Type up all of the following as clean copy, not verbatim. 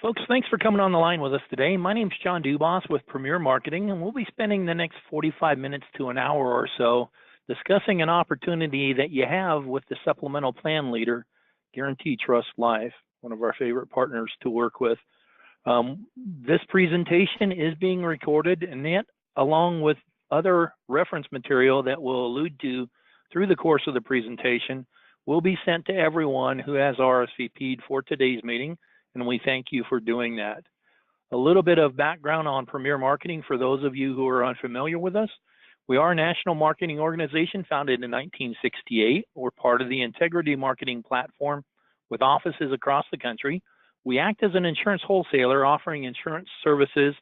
Folks, thanks for coming on the line with us today. My name's John Dubas with Premier Marketing, and we'll be spending the next 45 minutes to an hour or so discussing an opportunity that you have with the supplemental plan leader, Guarantee Trust Life, one of our favorite partners to work with. This presentation is being recorded, and that, along with other reference material that we'll allude to through the course of the presentation, will be sent to everyone who has RSVP'd for today's meeting, and we thank you for doing that. A little bit of background on Premier Marketing for those of you who are unfamiliar with us. We are a national marketing organization founded in 1968. We're part of the Integrity Marketing platform with offices across the country. We act as an insurance wholesaler offering insurance services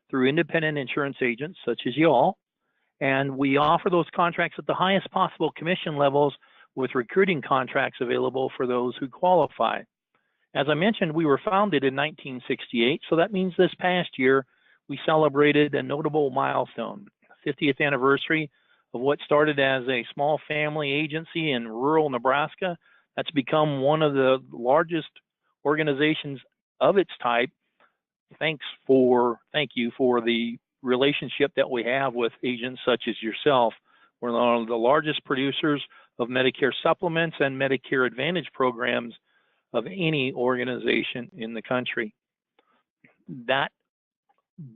through independent insurance agents such as you all. And we offer those contracts at the highest possible commission levels with recruiting contracts available for those who qualify. As I mentioned, we were founded in 1968, so that means this past year we celebrated a notable milestone, 50th anniversary of what started as a small family agency in rural Nebraska. That's become one of the largest organizations of its type. Thank you for the relationship that we have with agents such as yourself. We're one of the largest producers of Medicare supplements and Medicare Advantage programs of any organization in the country. That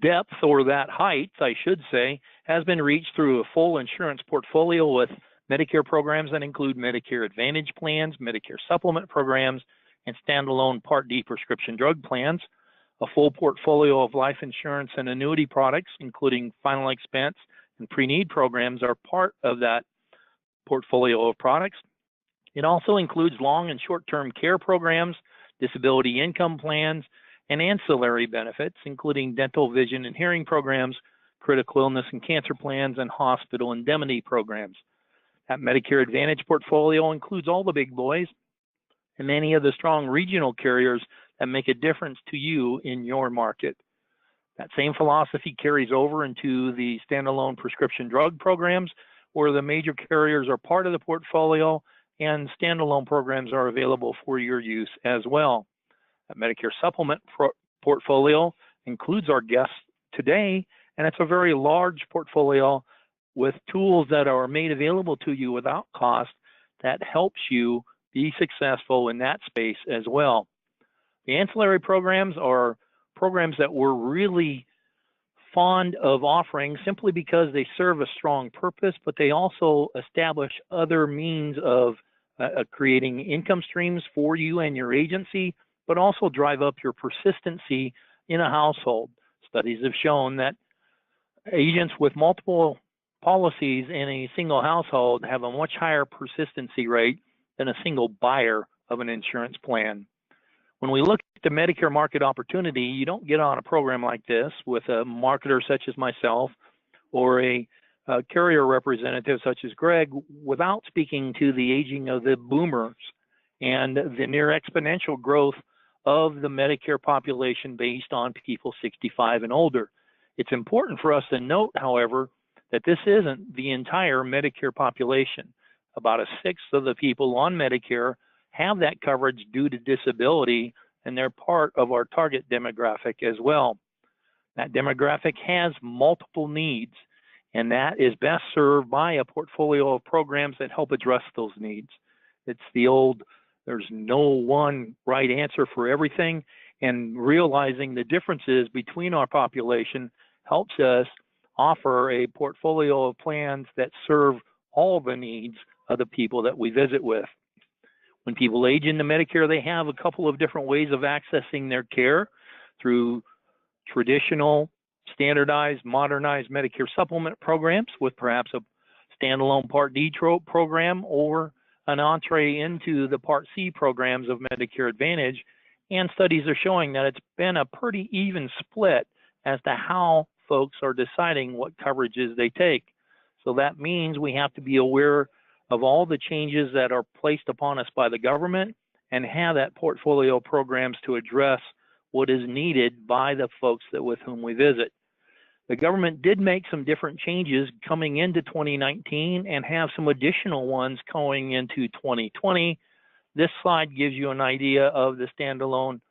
depth, or that height, I should say, has been reached through a full insurance portfolio with Medicare programs that include Medicare Advantage plans, Medicare supplement programs, and standalone Part D prescription drug plans. A full portfolio of life insurance and annuity products, including final expense and pre-need programs, are part of that portfolio of products. It also includes long and short-term care programs, disability income plans, and ancillary benefits, including dental, vision, and hearing programs, critical illness and cancer plans, and hospital indemnity programs. That Medicare Advantage portfolio includes all the big boys and many of the strong regional carriers that make a difference to you in your market. That same philosophy carries over into the standalone prescription drug programs, where the major carriers are part of the portfolio and standalone programs are available for your use as well. That Medicare supplement portfolio includes our guests today, and it's a very large portfolio with tools that are made available to you without cost that helps you be successful in that space as well. The ancillary programs are programs that we're really fond of offering simply because they serve a strong purpose, but they also establish other means of creating income streams for you and your agency, but also drive up your persistency in a household. Studies have shown that agents with multiple policies in a single household have a much higher persistency rate than a single buyer of an insurance plan. When we look at the Medicare market opportunity, you don't get on a program like this with a marketer such as myself or a carrier representative such as Greg without speaking to the aging of the boomers and the near exponential growth of the Medicare population based on people 65 and older. It's important for us to note, however, that this isn't the entire Medicare population. About a sixth of the people on Medicare have that coverage due to disability, and they're part of our target demographic as well. That demographic has multiple needs, and that is best served by a portfolio of programs that help address those needs. It's the old, there's no one right answer for everything, and realizing the differences between our population helps us offer a portfolio of plans that serve all the needs of the people that we visit with. When people age into Medicare, they have a couple of different ways of accessing their care through traditional, standardized, modernized Medicare supplement programs with perhaps a standalone Part D program or an entree into the Part C programs of Medicare Advantage. And studies are showing that it's been a pretty even split as to how folks are deciding what coverages they take. So that means we have to be aware of all the changes that are placed upon us by the government and have that portfolio of programs to address what is needed by the folks with whom we visit. The government did make some different changes coming into 2019 and have some additional ones going into 2020. This slide gives you an idea of the standalone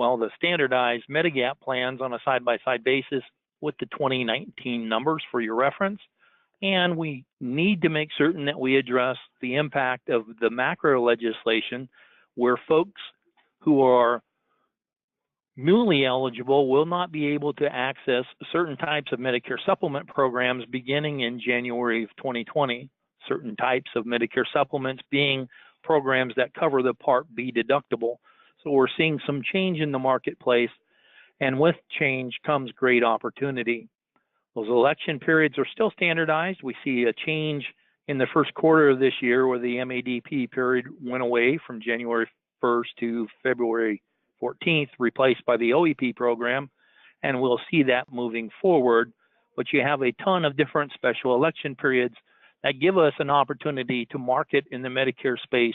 well, the standardized Medigap plans on a side-by-side basis with the 2019 numbers for your reference. And we need to make certain that we address the impact of the macro legislation where folks who are newly eligible will not be able to access certain types of Medicare supplement programs beginning in January of 2020. Certain types of Medicare supplements being programs that cover the Part B deductible. So we're seeing some change in the marketplace, and with change comes great opportunity. Those election periods are still standardized. We see a change in the first quarter of this year where the MADP period went away from January 1st to February 14th, replaced by the OEP program, and we'll see that moving forward. But you have a ton of different special election periods that give us an opportunity to market in the Medicare space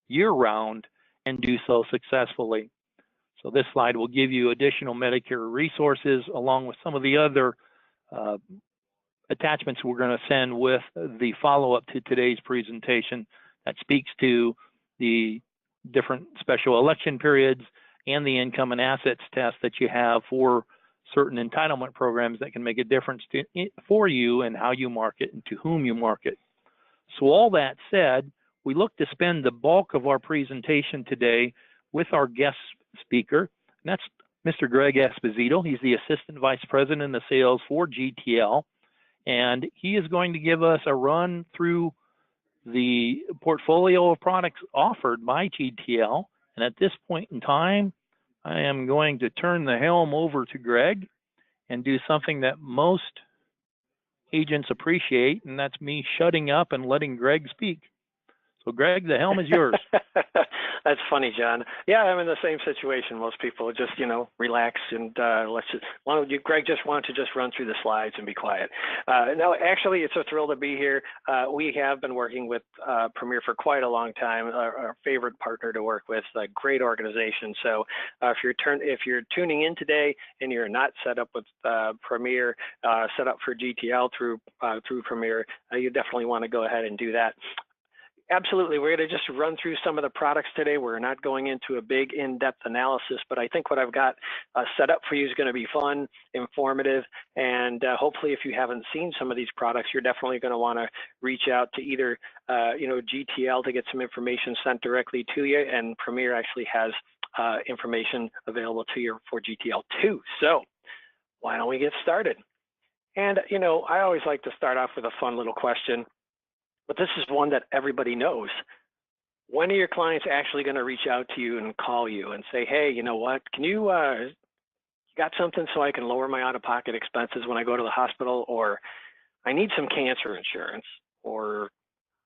year-round and do so successfully. So this slide will give you additional Medicare resources along with some of the other attachments we're going to send with the follow-up to today's presentation that speaks to the different special election periods and the income and assets test that you have for certain entitlement programs that can make a difference for you and how you market and to whom you market. So all that said, we look to spend the bulk of our presentation today with our guest speaker, and that's Mr. Greg Esposito. He's the Assistant Vice President of Sales for GTL, and he is going to give us a run through the portfolio of products offered by GTL. And at this point in time, I am going to turn the helm over to Greg and do something that most agents appreciate, and that's me shutting up and letting Greg speak. So Greg, the helm is yours. That's funny, John. Yeah, I'm in the same situation. Most people just, relax and Greg, why don't you just run through the slides and be quiet. No, actually, it's a thrill to be here. We have been working with Premier for quite a long time, our favorite partner to work with, a great organization. So if you're tuning in today and you're not set up with Premier, set up for GTL through Premier, you definitely want to go ahead and do that. Absolutely. We're going to just run through some of the products today. We're not going into a big in-depth analysis, but I think what I've got set up for you is going to be fun, informative, and hopefully if you haven't seen some of these products, you're definitely going to want to reach out to either GTL to get some information sent directly to you, and Premier actually has information available to you for GTL too. So why don't we get started? And I always like to start off with a fun little question. But this is one that everybody knows. When are your clients actually going to reach out to you and call you and say, hey, you know what, can you got something so I can lower my out-of-pocket expenses when I go to the hospital, or I need some cancer insurance, or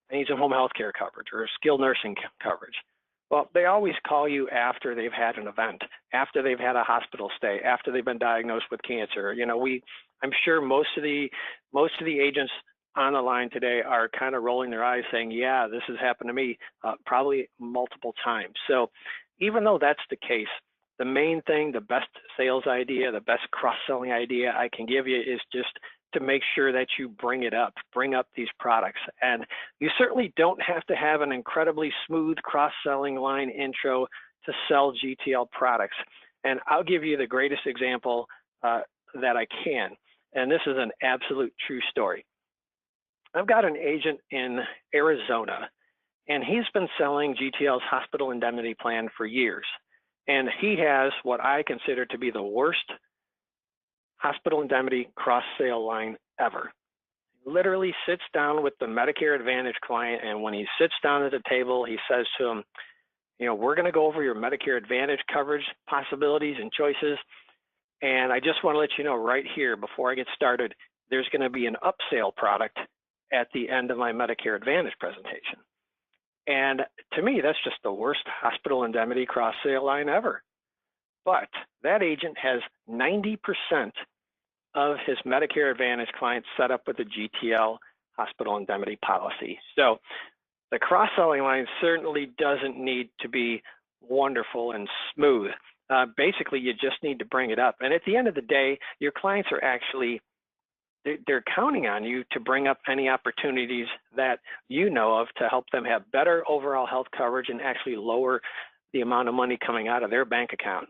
I need some home health care coverage or skilled nursing coverage? Well, they always call you after they've had an event, after they've had a hospital stay, after they've been diagnosed with cancer. I'm sure most of the agents on the line today are kind of rolling their eyes saying, yeah, this has happened to me probably multiple times. So even though that's the case, the main thing, the best sales idea, the best cross-selling idea I can give you is just to make sure that you bring up these products. And you certainly don't have to have an incredibly smooth cross-selling line intro to sell GTL products. And I'll give you the greatest example that I can. And this is an absolute true story. I've got an agent in Arizona, and he's been selling GTL's hospital indemnity plan for years. And he has what I consider to be the worst hospital indemnity cross-sale line ever. He literally sits down with the Medicare Advantage client, and when he sits down at the table, he says to him, we're going to go over your Medicare Advantage coverage possibilities and choices. And I just want to let you know right here before I get started, there's going to be an upsale product at the end of my Medicare Advantage presentation. And to me, that's just the worst hospital indemnity cross-sale line ever. But that agent has 90% of his Medicare Advantage clients set up with the GTL hospital indemnity policy. So the cross-selling line certainly doesn't need to be wonderful and smooth. Basically, you just need to bring it up. And at the end of the day, your clients are actually they're counting on you to bring up any opportunities that you know of to help them have better overall health coverage and actually lower the amount of money coming out of their bank account.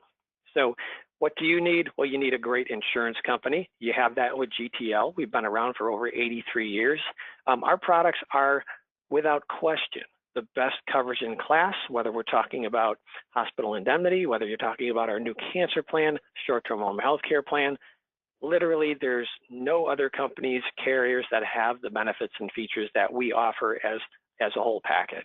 So what do you need? Well, you need a great insurance company. You have that with GTL. We've been around for over 83 years. Our products are, without question, the best coverage in class, whether we're talking about hospital indemnity, whether you're talking about our new cancer plan, short-term home health care plan. Literally, there's no other companies, carriers that have the benefits and features that we offer as a whole package.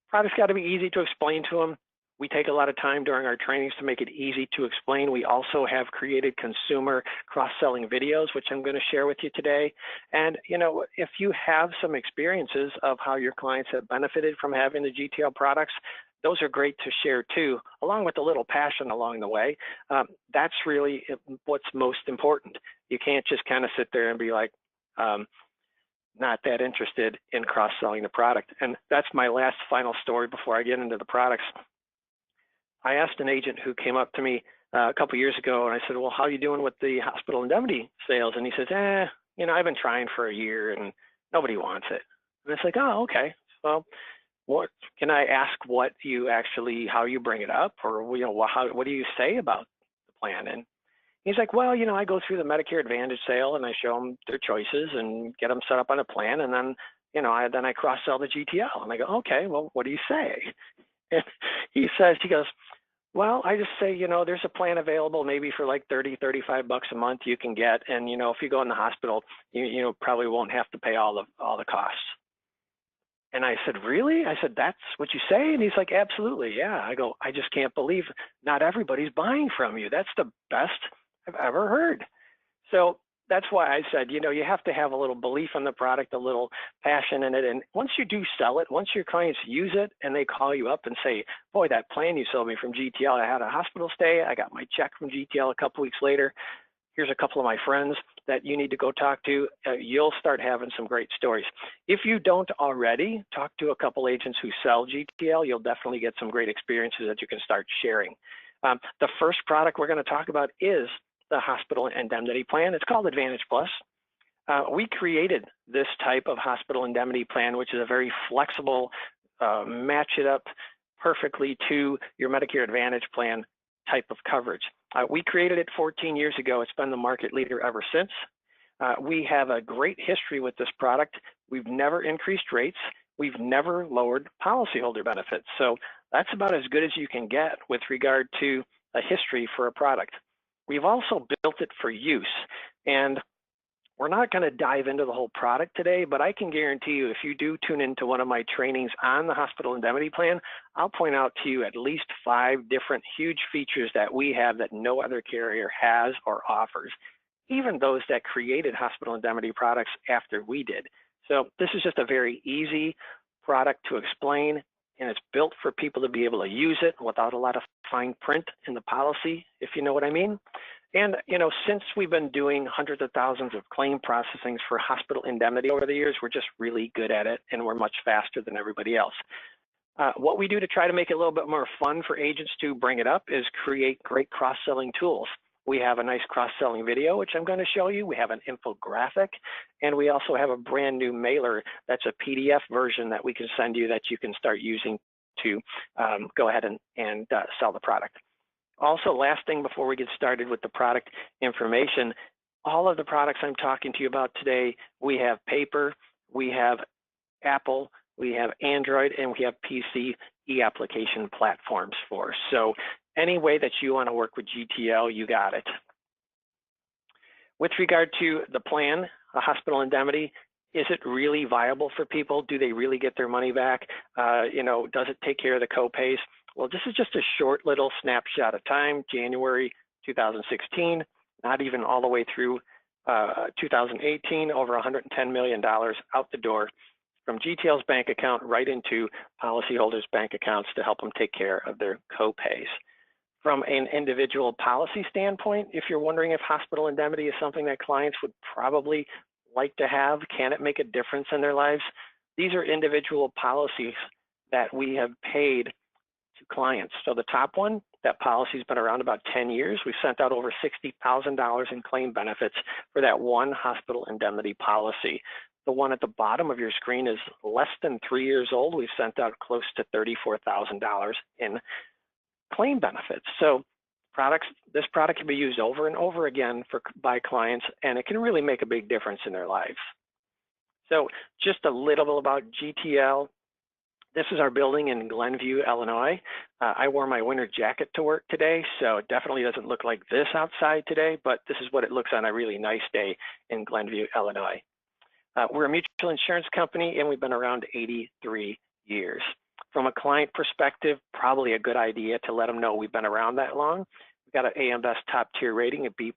Products got to be easy to explain to them. We take a lot of time during our trainings to make it easy to explain. We also have created consumer cross-selling videos, which I'm going to share with you today. And, you know, if you have some experiences of how your clients have benefited from having the GTL products, those are great to share too, along with a little passion along the way. That's really what's most important. You can't just kind of sit there and be like, not that interested in cross-selling the product. And that's my last final story before I get into the products. I asked an agent who came up to me a couple years ago, and I said, well, how are you doing with the hospital indemnity sales? And he says, you know, I've been trying for a year and nobody wants it. And it's like, oh, okay. Well, what can I ask what you actually, how you bring it up, or, you know, what do you say about the plan? And he's like, well, you know, I go through the Medicare Advantage sale and I show them their choices and get them set up on a plan. And then, you know, I cross-sell the GTL. And I go, okay, well, what do you say? And he goes, well, I just say, you know, there's a plan available maybe for like $30-35 a month you can get. And, you know, if you go in the hospital, you know, probably won't have to pay all the costs. And I said, really? I said, that's what you say? And he's like, absolutely. Yeah. I go, I just can't believe not everybody's buying from you. That's the best I've ever heard. So that's why I said, you know, you have to have a little belief in the product, a little passion in it. And once you do sell it, once your clients use it and they call you up and say, boy, that plan you sold me from GTL, I had a hospital stay, I got my check from GTL a couple weeks later. Here's a couple of my friends that you need to go talk to. You'll start having some great stories. If you don't already, talk to a couple agents who sell GTL. You'll definitely get some great experiences that you can start sharing. The first product we're going to talk about is the hospital indemnity plan. It's called Advantage Plus. We created this type of hospital indemnity plan, which is a very flexible, match it up perfectly to your Medicare Advantage plan type of coverage. We created it 14 years ago. It's been the market leader ever since. We have a great history with this product. We've never increased rates. We've never lowered policyholder benefits. So that's about as good as you can get with regard to a history for a product. We've also built it for use. And we're not going to dive into the whole product today, but I can guarantee you if you do tune into one of my trainings on the hospital indemnity plan, I'll point out to you at least 5 different huge features that we have that no other carrier has or offers, even those that created hospital indemnity products after we did. So this is just a very easy product to explain, and it's built for people to be able to use it without a lot of fine print in the policy, if you know what I mean. And, you know, since we've been doing hundreds of thousands of claim processings for hospital indemnity over the years, we're just really good at it, and we're much faster than everybody else. What we do to try to make it a little bit more fun for agents to bring it up is create great cross-selling tools. We have a nice cross-selling video, which I'm going to show you. We have an infographic, and we also have a brand new mailer that's a PDF version that we can send you that you can start using to go ahead and sell the product. Also, last thing before we get started with the product information, all of the products I'm talking to you about today, we have paper, we have Apple, we have Android, and we have PC e-application platforms for. So any way that you want to work with GTL, you got it. With regard to the plan, a hospital indemnity, is it really viable for people? Do they really get their money back? You know, does it take care of the co-pays? Well, this is just a short little snapshot of time, January 2016, not even all the way through 2018, over $110 million out the door from GTL's bank account right into policyholders' bank accounts to help them take care of their co-pays. From an individual policy standpoint, if you're wondering if hospital indemnity is something that clients would probably like to have, can it make a difference in their lives? These are individual policies that we have paid to clients. So the top one, that policy's been around about 10 years. We've sent out over $60,000 in claim benefits for that one hospital indemnity policy. The one at the bottom of your screen is less than 3 years old. We've sent out close to $34,000 in claim benefits. So this product can be used over and over again by clients, and it can really make a big difference in their lives. So just a little bit about GTL. This is our building in Glenview, Illinois. I wore my winter jacket to work today, so it definitely doesn't look like this outside today, but this is what it looks on a really nice day in Glenview, Illinois. We're a mutual insurance company, and we've been around 83 years. From a client perspective, probably a good idea to let them know we've been around that long. We've got an AM Best top tier rating at B++,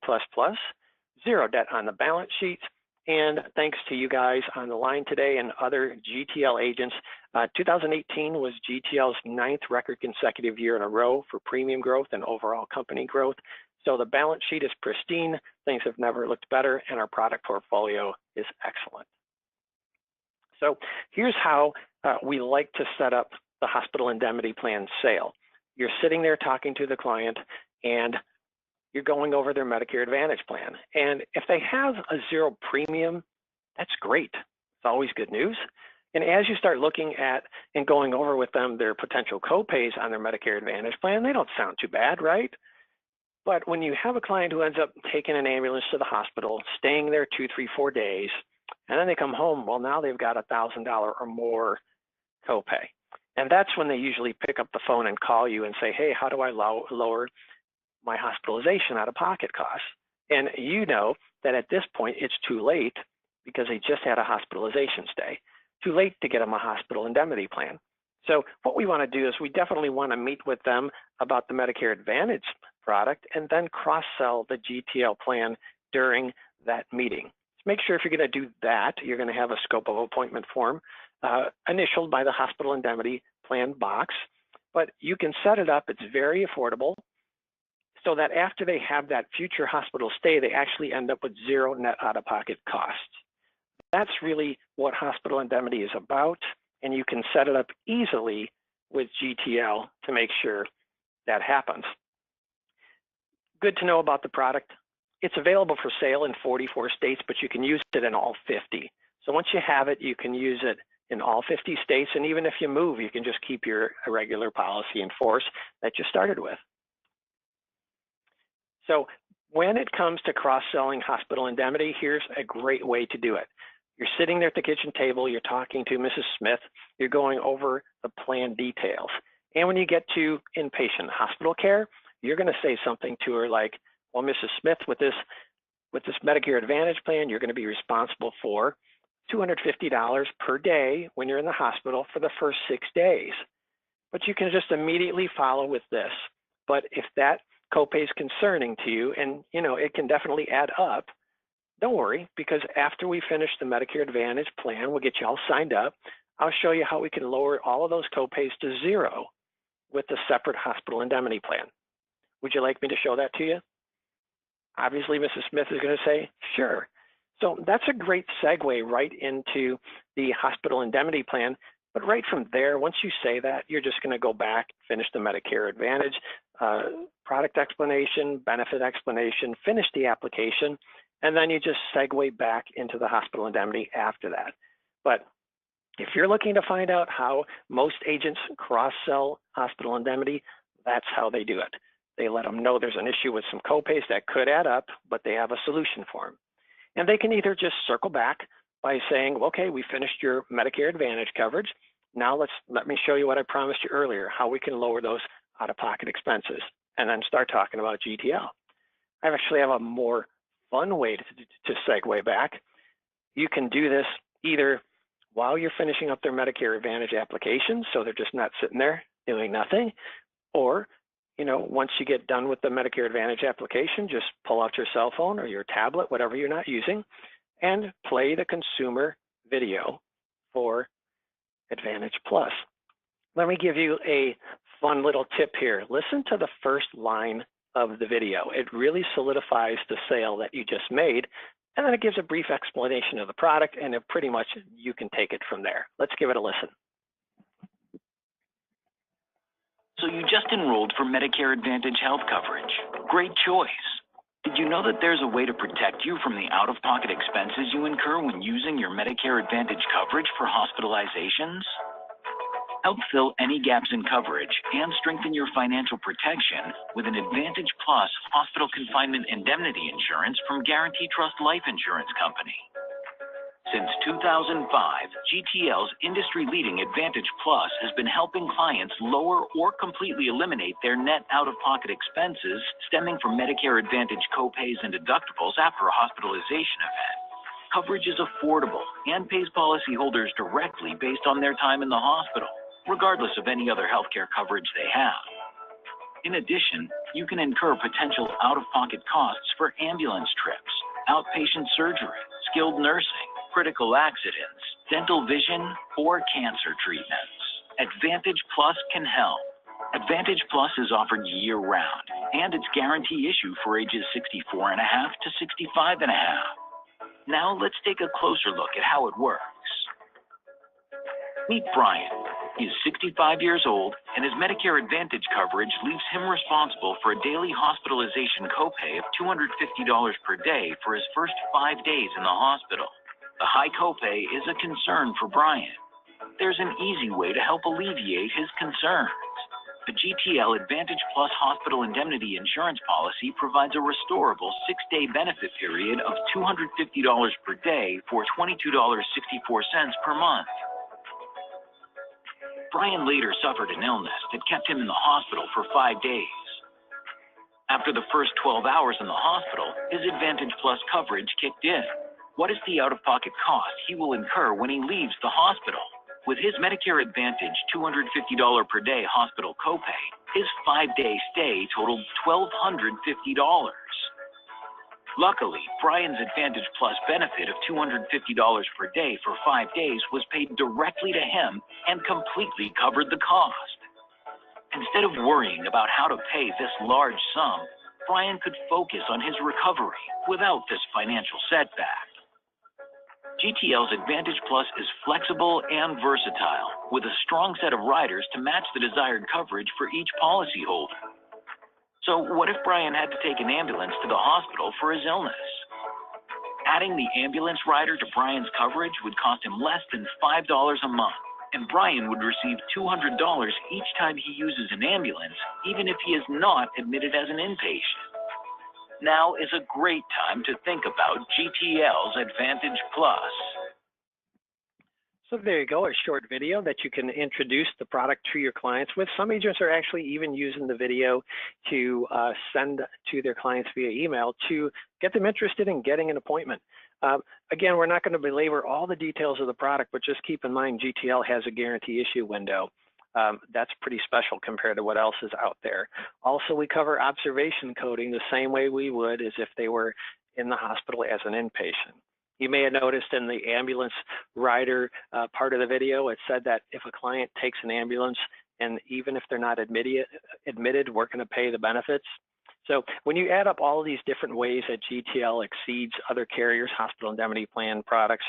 0 debt on the balance sheet, and thanks to you guys on the line today and other GTL agents, 2018 was GTL's 9th record consecutive year in a row for premium growth and overall company growth. So the balance sheet is pristine, things have never looked better, and our product portfolio is excellent. So here's how we like to set up the hospital indemnity plan sale. You're sitting there talking to the client, and you're going over their Medicare Advantage plan. And if they have a 0 premium, that's great. It's always good news. And as you start looking at and going over with them their potential copays on their Medicare Advantage plan, they don't sound too bad, right? But when you have a client who ends up taking an ambulance to the hospital, staying there 2, 3, 4 days, and then they come home, well, now they've got $1,000 or more copay. And that's when they usually pick up the phone and call you and say, hey, how do I lower my hospitalization out-of-pocket costs? And you know that at this point, it's too late because they just had a hospitalization stay. Too late to get them a hospital indemnity plan. So what we want to do is we definitely want to meet with them about the Medicare Advantage product and then cross-sell the GTL plan during that meeting. So make sure if you're going to do that, you're going to have a scope of appointment form initialed by the hospital indemnity plan box, but you can set it up. It's very affordable so that after they have that future hospital stay, they actually end up with 0 net out-of-pocket costs. That's really what hospital indemnity is about, and you can set it up easily with GTL to make sure that happens. Good to know about the product. It's available for sale in 44 states, but you can use it in all 50. So once you have it, you can use it in all 50 states, and even if you move, you can just keep your regular policy in force that you started with. So when it comes to cross-selling hospital indemnity, here's a great way to do it. You're sitting there at the kitchen table, you're talking to Mrs. Smith, you're going over the plan details. And when you get to inpatient hospital care, you're going to say something to her like, well, Mrs. Smith, with this Medicare Advantage plan, you're going to be responsible for $250 per day when you're in the hospital for the first 6 days. But you can just immediately follow with this. But if that copay is concerning to you, and it can definitely add up, don't worry, because after we finish the Medicare Advantage plan, we'll get you all signed up. I'll show you how we can lower all of those copays to 0 with the separate hospital indemnity plan. Would you like me to show that to you? Obviously, Mrs. Smith is going to say, sure. So that's a great segue right into the hospital indemnity plan. But right from there, once you say that, you're just going to go back, finish the Medicare Advantage product explanation, benefit explanation, finish the application, and then you just segue back into the hospital indemnity after that. But if you're looking to find out how most agents cross-sell hospital indemnity, that's how they do it. They let them know there's an issue with some copays that could add up, but they have a solution for them. And they can either just circle back by saying, okay, we finished your Medicare Advantage coverage. Now let me show you what I promised you earlier, how we can lower those out-of-pocket expenses, and then start talking about GTL. I actually have a more fun way to segue back. You can do this either while you're finishing up their Medicare Advantage application, so they're just not sitting there doing nothing, or once you get done with the Medicare Advantage application, just pull out your cell phone or your tablet, whatever you're not using, and play the consumer video for Advantage Plus. Let me give you a fun little tip here. Listen to the first line of the video. It really solidifies the sale that you just made, and then it gives a brief explanation of the product, and it pretty much you can take it from there. Let's give it a listen. So you just enrolled for Medicare Advantage health coverage. Great choice. Did you know that there's a way to protect you from the out-of-pocket expenses you incur when using your Medicare Advantage coverage for hospitalizations? Help fill any gaps in coverage and strengthen your financial protection with an Advantage Plus hospital confinement indemnity insurance from Guarantee Trust Life Insurance Company. Since 2005, GTL's industry-leading Advantage Plus has been helping clients lower or completely eliminate their net out-of-pocket expenses stemming from Medicare Advantage copays and deductibles after a hospitalization event. Coverage is affordable and pays policyholders directly based on their time in the hospital, regardless of any other healthcare coverage they have. In addition, you can incur potential out-of-pocket costs for ambulance trips, outpatient surgery, skilled nursing, critical accidents, dental vision, or cancer treatments. Advantage Plus can help. Advantage Plus is offered year-round, and it's guarantee issue for ages 64 and a half to 65 and a half. Now let's take a closer look at how it works. Meet Brian. He's 65 years old, and his Medicare Advantage coverage leaves him responsible for a daily hospitalization copay of $250 per day for his first 5 days in the hospital. The high copay is a concern for Brian. There's an easy way to help alleviate his concerns. The GTL Advantage Plus Hospital Indemnity Insurance Policy provides a restorable 6-day benefit period of $250 per day for $22.64 per month. Brian later suffered an illness that kept him in the hospital for 5 days. After the first 12 hours in the hospital, his Advantage Plus coverage kicked in. What is the out-of-pocket cost he will incur when he leaves the hospital? With his Medicare Advantage $250 per day hospital copay, his 5-day stay totaled $1,250. Luckily, Brian's Advantage Plus benefit of $250 per day for 5 days was paid directly to him and completely covered the cost. Instead of worrying about how to pay this large sum, Brian could focus on his recovery without this financial setback. GTL's Advantage Plus is flexible and versatile, with a strong set of riders to match the desired coverage for each policyholder. So what if Brian had to take an ambulance to the hospital for his illness? Adding the ambulance rider to Brian's coverage would cost him less than $5 a month, and Brian would receive $200 each time he uses an ambulance, even if he is not admitted as an inpatient. Now is a great time to think about GTL's Advantage Plus. So there you go, a short video that you can introduce the product to your clients with. Some agents are actually even using the video to send to their clients via email to get them interested in getting an appointment. Again, we're not going to belabor all the details of the product, but just keep in mind GTL has a guarantee issue window. That's pretty special compared to what else is out there. Also, we cover observation coding the same way we would as if they were in the hospital as an inpatient. You may have noticed in the ambulance rider part of the video, it said that if a client takes an ambulance and even if they're not admitted, we're going to pay the benefits. So when you add up all of these different ways that GTL exceeds other carriers' hospital indemnity plan products,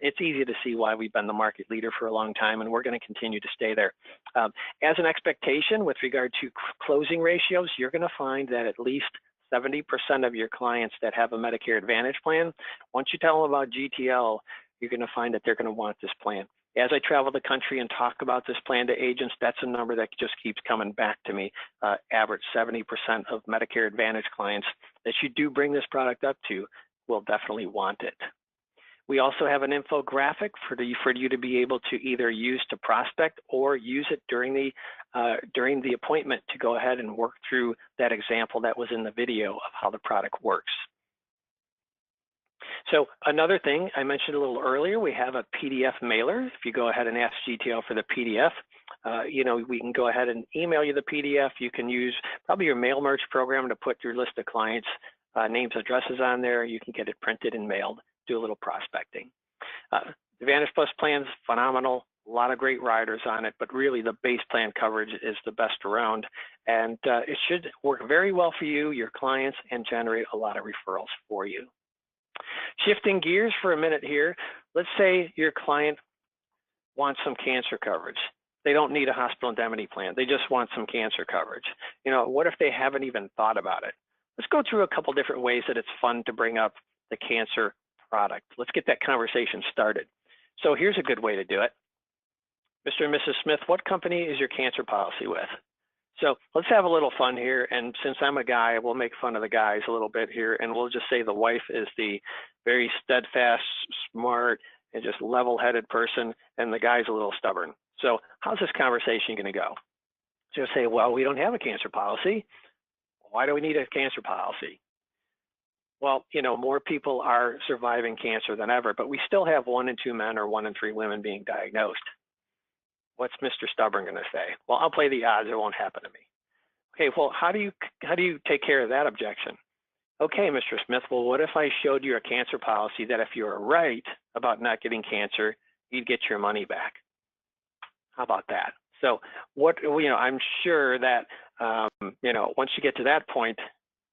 it's easy to see why we've been the market leader for a long time, and we're going to continue to stay there. As an expectation with regard to closing ratios, you're going to find that at least 70% of your clients that have a Medicare Advantage plan, once you tell them about GTL, you're going to find that they're going to want this plan. As I travel the country and talk about this plan to agents, that's a number that just keeps coming back to me. Average 70% of Medicare Advantage clients that you do bring this product up to will definitely want it. We also have an infographic for you to be able to either use to prospect or use it during the appointment to go ahead and work through that example that was in the video of how the product works. So another thing I mentioned a little earlier, we have a PDF mailer. If you go ahead and ask GTL for the PDF, we can go ahead and email you the PDF. You can use probably your mail merge program to put your list of clients' names, addresses on there. You can get it printed and mailed, do a little prospecting. Advantage Plus plan's phenomenal, a lot of great riders on it, but really the base plan coverage is the best around. And it should work very well for you, your clients, and generate a lot of referrals for you. Shifting gears for a minute here, let's say your client wants some cancer coverage. They don't need a hospital indemnity plan. They just want some cancer coverage. What if they haven't even thought about it? Let's go through a couple different ways that it's fun to bring up the cancer product. Let's get that conversation started. So here's a good way to do it. Mr. and Mrs. Smith, what company is your cancer policy with? So let's have a little fun here. And since I'm a guy, we'll make fun of the guys a little bit here. And we'll just say the wife is the very steadfast, smart, and just level-headed person. And the guy's a little stubborn. So how's this conversation going to go? So you'll say, well, we don't have a cancer policy. Why do we need a cancer policy? Well, you know, more people are surviving cancer than ever, but we still have 1 in 2 men or 1 in 3 women being diagnosed. What's Mr. Stubborn going to say? Well, I'll play the odds. It won't happen to me. Okay, well, how do you take care of that objection? Okay, Mr. Smith, well, what if I showed you a cancer policy that if you were right about not getting cancer, you'd get your money back? How about that? So I'm sure that, once you get to that point,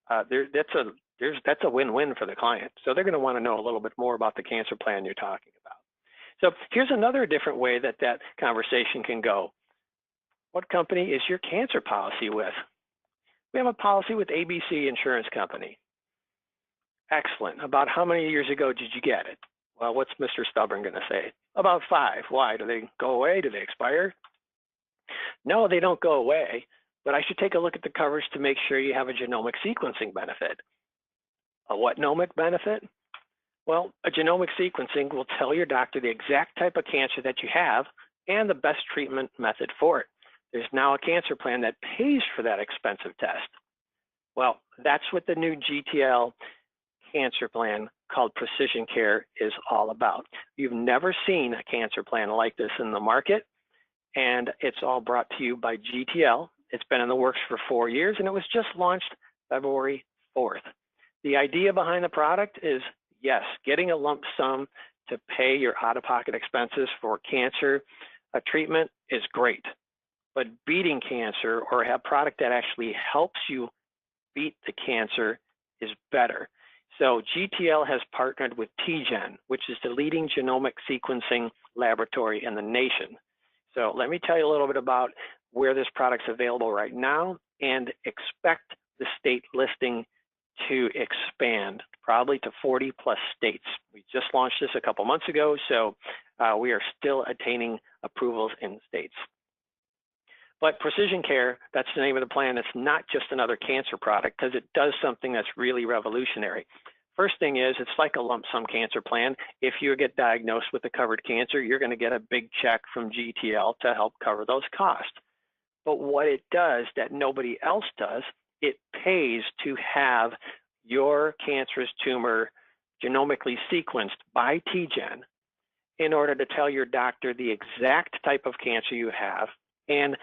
that's a win-win for the client. So they're going to want to know a little bit more about the cancer plan you're talking about. So here's another different way that conversation can go. What company is your cancer policy with? We have a policy with ABC Insurance Company. Excellent. About how many years ago did you get it? Well, what's Mr. Stubborn going to say? About 5. Why? Do they go away? Do they expire? No, they don't go away, but I should take a look at the coverage to make sure you have a genomic sequencing benefit. A what genomic benefit? Well, a genomic sequencing will tell your doctor the exact type of cancer that you have and the best treatment method for it. There's now a cancer plan that pays for that expensive test. Well, that's what the new GTL cancer plan called Precision Care is all about. You've never seen a cancer plan like this in the market, and it's all brought to you by GTL. It's been in the works for 4 years, and it was just launched February 4th. The idea behind the product is, yes, getting a lump sum to pay your out-of-pocket expenses for cancer treatment is great, but beating cancer or a product that actually helps you beat the cancer is better. So GTL has partnered with TGen, which is the leading genomic sequencing laboratory in the nation. So let me tell you a little bit about where this product's available right now, and expect the state listing to expand probably to 40 plus states. We just launched this a couple months ago, so we are still attaining approvals in states. But Precision Care, that's the name of the plan. It's not just another cancer product, because it does something that's really revolutionary. First thing is, it's like a lump sum cancer plan. If you get diagnosed with a covered cancer, you're going to get a big check from GTL to help cover those costs. But what it does that nobody else does, it pays to have your cancerous tumor genomically sequenced by TGen in order to tell your doctor the exact type of cancer you have and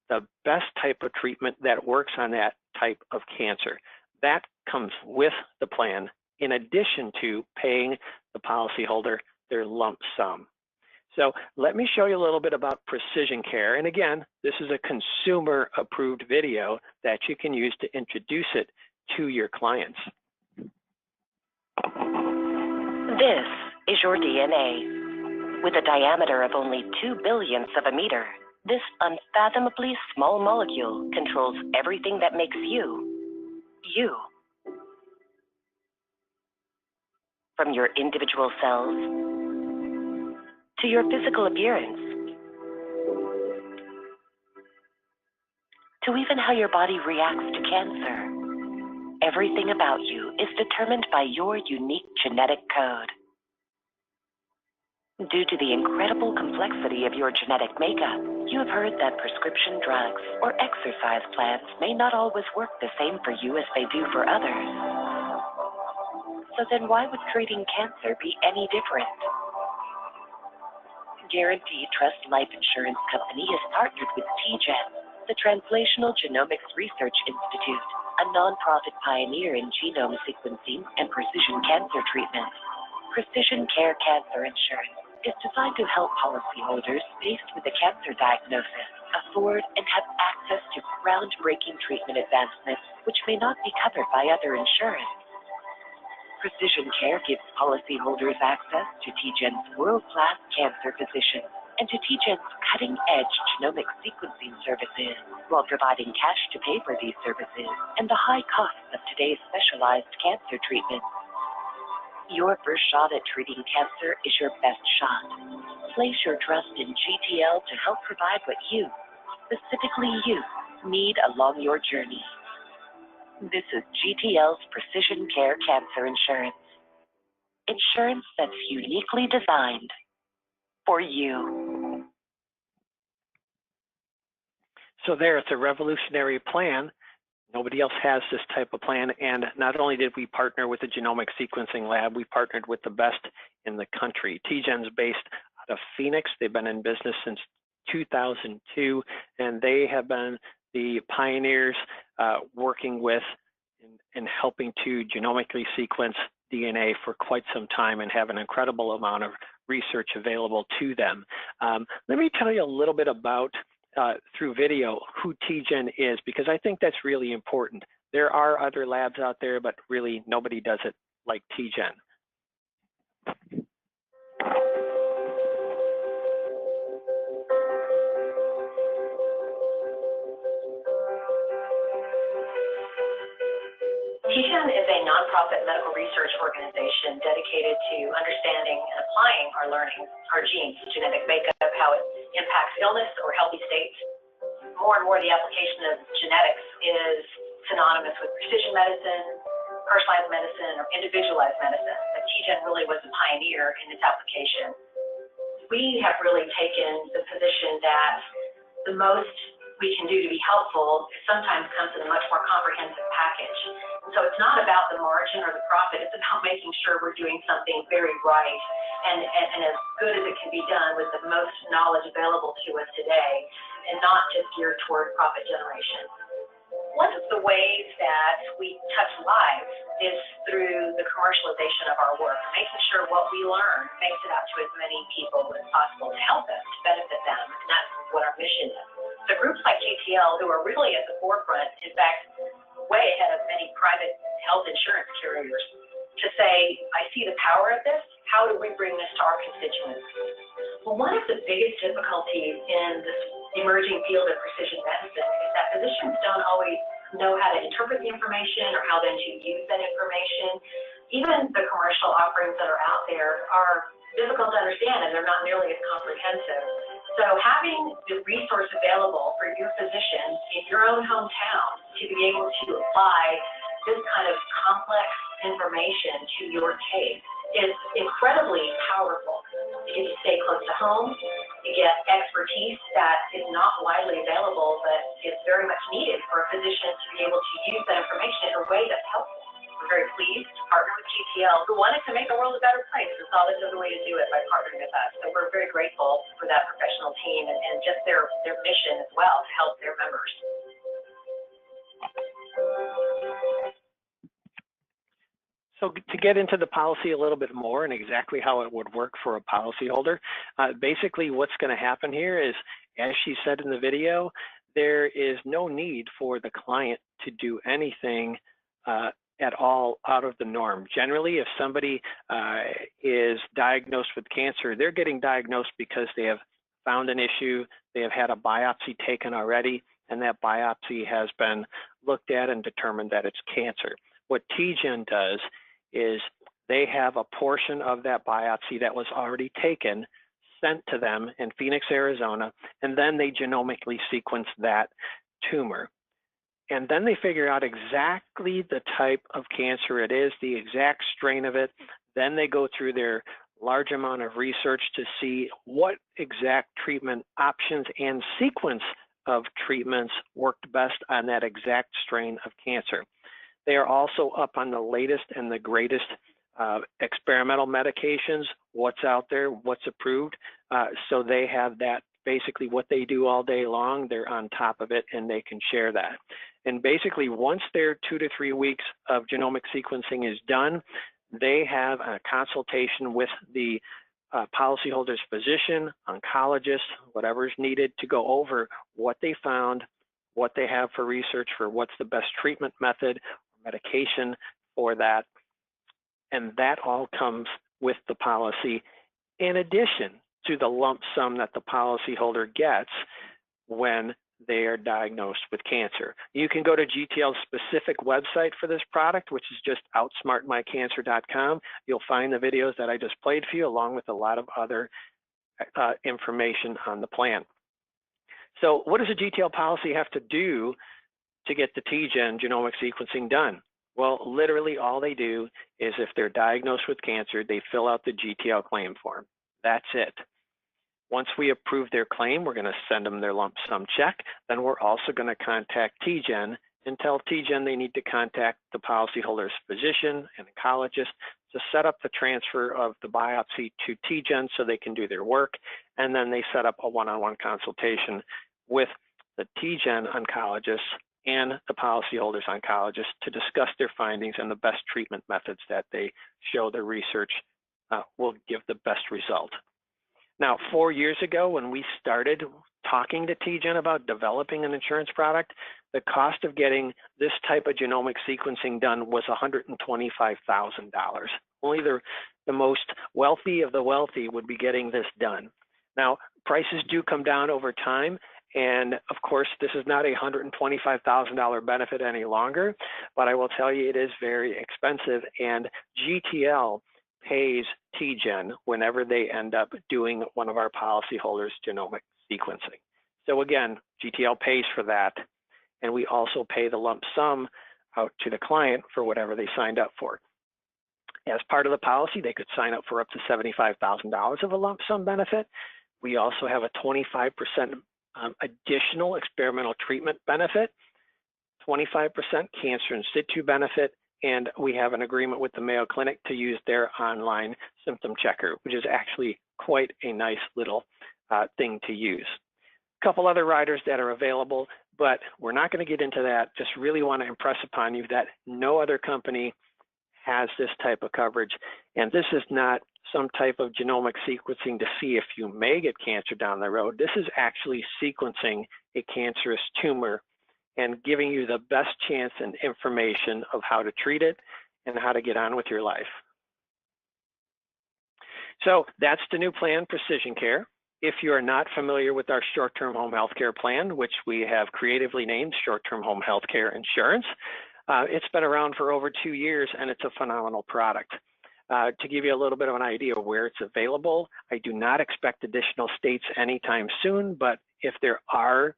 the best type of treatment that works on that type of cancer. That comes with the plan, in addition to paying the policyholder their lump sum. So let me show you a little bit about Precision Care. And again, this is a consumer approved video that you can use to introduce it to your clients. This is your DNA. With a diameter of only 2 billionths of a meter, this unfathomably small molecule controls everything that makes you, you. From your individual cells to your physical appearance, to even how your body reacts to cancer. Everything about you is determined by your unique genetic code. Due to the incredible complexity of your genetic makeup, you have heard that prescription drugs or exercise plans may not always work the same for you as they do for others. So then why would treating cancer be any different? Guaranteed Trust Life Insurance Company has partnered with TGen, the Translational Genomics Research Institute, a nonprofit pioneer in genome sequencing and precision cancer treatment. Precision Care Cancer Insurance is designed to help policyholders faced with a cancer diagnosis afford and have access to groundbreaking treatment advancements which may not be covered by other insurance. Precision Care gives policyholders access to TGen's world-class cancer physicians and to TGen's cutting-edge genomic sequencing services, while providing cash to pay for these services and the high costs of today's specialized cancer treatment. Your first shot at treating cancer is your best shot. So Place your trust in GTL to help provide what you, specifically you, need along your journey. This is GTL's Precision Care Cancer Insurance. Insurance that's uniquely designed for you. So there, it's a revolutionary plan. Nobody else has this type of plan. And not only did we partner with the genomic sequencing lab, we partnered with the best in the country. TGen's based out of Phoenix. They've been in business since 2002, and they have been the pioneers working with and helping to genomically sequence DNA for quite some time and have an incredible amount of research available to them. Let me tell you a little bit about, through video, who TGen is, because I think that's really important. There are other labs out there, but really nobody does it like TGen. TGen is a nonprofit medical research organization dedicated to understanding and applying our learnings, our genes, genetic makeup, how it impacts illness or healthy states. More and more, the application of genetics is synonymous with precision medicine, personalized medicine, or individualized medicine. But TGen really was a pioneer in its application. We have really taken the position that the most we can do to be helpful sometimes comes in a much more comprehensive package. And so it's not about the margin or the profit, it's about making sure we're doing something very right and as good as it can be done with the most knowledge available to us today, and not just geared toward profit generation. One of the ways that we touch lives is through the commercialization of our work, making sure what we learn makes it out to as many people as possible to help them, to benefit them, and that's what our mission is. So groups like GTL, who are really at the forefront, in fact, way ahead of many private health insurance carriers, to say, I see the power of this, how do we bring this to our constituents? Well, one of the biggest difficulties in this emerging field of precision medicine is that physicians don't always know how to interpret the information or how then to use that information. Even the commercial offerings that are out there are difficult to understand, and they're not nearly as comprehensive. So having the resource available for your physician in your own hometown to be able to apply this kind of complex information to your case is incredibly powerful. You get to stay close to home, you get expertise that is not widely available, but is very much needed for a physician to be able to use that information in a way that's helpful. We're very pleased to partner with GTL, who wanted to make the world a better place and saw this as a way to do it by partnering with us. So we're very grateful for that professional team and just their mission as well to help their members. So to get into the policy a little bit more and exactly how it would work for a policyholder, basically what's going to happen here is, as she said in the video, there is no need for the client to do anything at all out of the norm. Generally, if somebody is diagnosed with cancer, they're getting diagnosed because they have found an issue, they have had a biopsy taken already, and that biopsy has been looked at and determined that it's cancer. What TGen does is they have a portion of that biopsy that was already taken, sent to them in Phoenix, Arizona, and then they genomically sequence that tumor. And then they figure out exactly the type of cancer it is, the exact strain of it. Then they go through their large amount of research to see what exact treatment options and sequence of treatments worked best on that exact strain of cancer. They are also up on the latest and the greatest experimental medications, what's out there, what's approved. So they have that, basically what they do all day long, they're on top of it and they can share that. And basically once their 2 to 3 weeks of genomic sequencing is done, they have a consultation with the policyholder's physician, oncologist, whatever is needed to go over what they found, what they have for research for what's the best treatment method, medication for that. And that all comes with the policy in addition to the lump sum that the policyholder gets when they are diagnosed with cancer. You can go to GTL's specific website for this product, which is just outsmartmycancer.com. You'll find the videos that I just played for you, along with a lot of other information on the plan. So what does a GTL policy have to do to get the TGen genomic sequencing done? Well, literally all they do is if they're diagnosed with cancer, they fill out the GTL claim form. That's it. Once we approve their claim, we're going to send them their lump sum check. Then we're also going to contact TGen and tell TGen they need to contact the policyholder's physician and oncologist to set up the transfer of the biopsy to TGen so they can do their work. And then they set up a one-on-one consultation with the TGen oncologist and the policyholder's oncologist to discuss their findings and the best treatment methods that they show the research will give the best result. Now, 4 years ago, when we started talking to TGen about developing an insurance product, the cost of getting this type of genomic sequencing done was $125,000. Only the most wealthy of the wealthy would be getting this done. Now, prices do come down over time, and of course, this is not a $125,000 benefit any longer, but I will tell you it is very expensive, and GTL pays TGen whenever they end up doing one of our policyholders' genomic sequencing. So again, GTL pays for that, and we also pay the lump sum out to the client for whatever they signed up for. As part of the policy, they could sign up for up to $75,000 of a lump sum benefit. We also have a 25% additional experimental treatment benefit, 25% cancer in situ benefit, and we have an agreement with the Mayo Clinic to use their online symptom checker, which is actually quite a nice little thing to use. A couple other riders that are available, but we're not going to get into that. Just really want to impress upon you that no other company has this type of coverage, and this is not some type of genomic sequencing to see if you may get cancer down the road. This is actually sequencing a cancerous tumor and giving you the best chance and information of how to treat it and how to get on with your life. So that's the new plan, Precision Care. If you are not familiar with our short-term home health care plan, which we have creatively named short-term home health care insurance, it's been around for over 2 years and it's a phenomenal product. To give you a little bit of an idea of where it's available, I do not expect additional states anytime soon, but if there are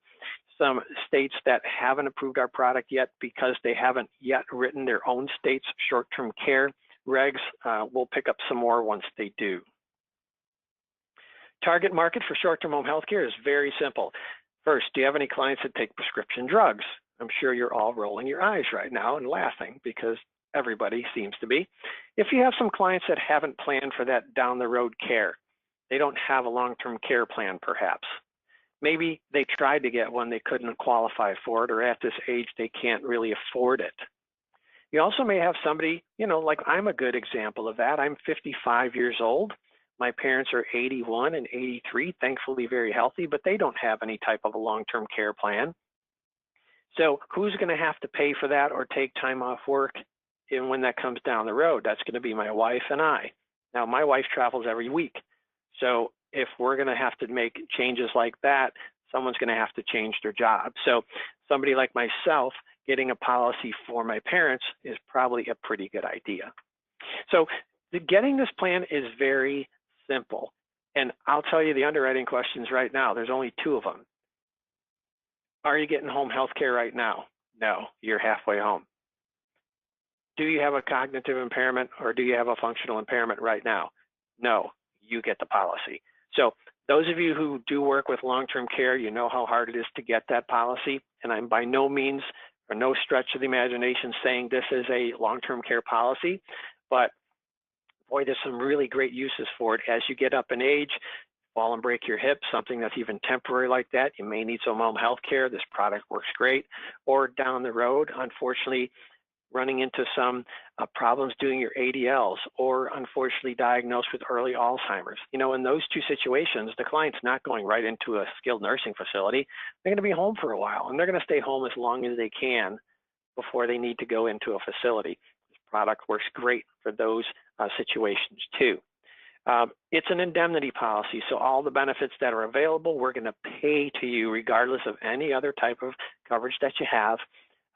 some states that haven't approved our product yet because they haven't yet written their own state's short-term care regs, we'll pick up some more once they do. Target market for short-term home health care is very simple. First, do you have any clients that take prescription drugs? I'm sure you're all rolling your eyes right now and laughing because everybody seems to be. If you have some clients that haven't planned for that down the road care, they don't have a long-term care plan perhaps. Maybe they tried to get one, they couldn't qualify for it, or at this age, they can't really afford it. You also may have somebody, like I'm a good example of that. I'm 55 years old. My parents are 81 and 83, thankfully very healthy, but they don't have any type of a long-term care plan. So who's going to have to pay for that or take time off work when that comes down the road? That's going to be my wife and I. Now, my wife travels every week. So if we're going to have to make changes like that, someone's going to have to change their job. So somebody like myself getting a policy for my parents is probably a pretty good idea. So getting this plan is very simple. And I'll tell you the underwriting questions right now. There's only 2 of them. Are you getting home health care right now? No, you're halfway home. Do you have a cognitive impairment or do you have a functional impairment right now? No, you get the policy. So those of you who do work with long-term care, you know how hard it is to get that policy. And I'm by no means or no stretch of the imagination saying this is a long-term care policy, but boy, there's some really great uses for it. As you get up in age, fall and break your hip, something that's even temporary like that, you may need some home health care. This product works great. Or down the road, unfortunately, running into some problems doing your ADLs, or unfortunately diagnosed with early Alzheimer's. In those 2 situations, the client's not going right into a skilled nursing facility. They're going to be home for a while, and they're going to stay home as long as they can before they need to go into a facility. This product works great for those situations too. It's an indemnity policy, so all the benefits that are available, we're going to pay to you regardless of any other type of coverage that you have.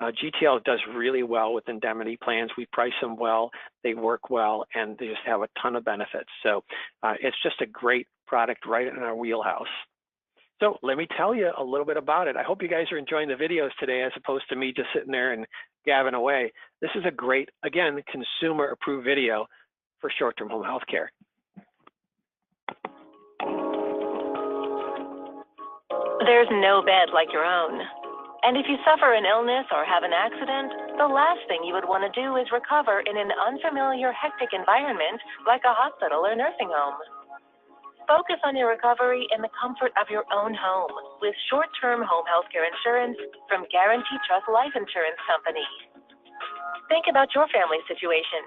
GTL does really well with indemnity plans. We price them well, they work well, and they just have a ton of benefits. So it's just a great product right in our wheelhouse. So let me tell you a little bit about it. I hope you guys are enjoying the videos today as opposed to me just sitting there and gabbing away. This is a great, again, consumer approved video for short-term home health care. There's no bed like your own. And if you suffer an illness or have an accident, the last thing you would want to do is recover in an unfamiliar, hectic environment like a hospital or nursing home. Focus on your recovery in the comfort of your own home with short-term home health care insurance from Guarantee Trust Life Insurance Company. Think about your family situation.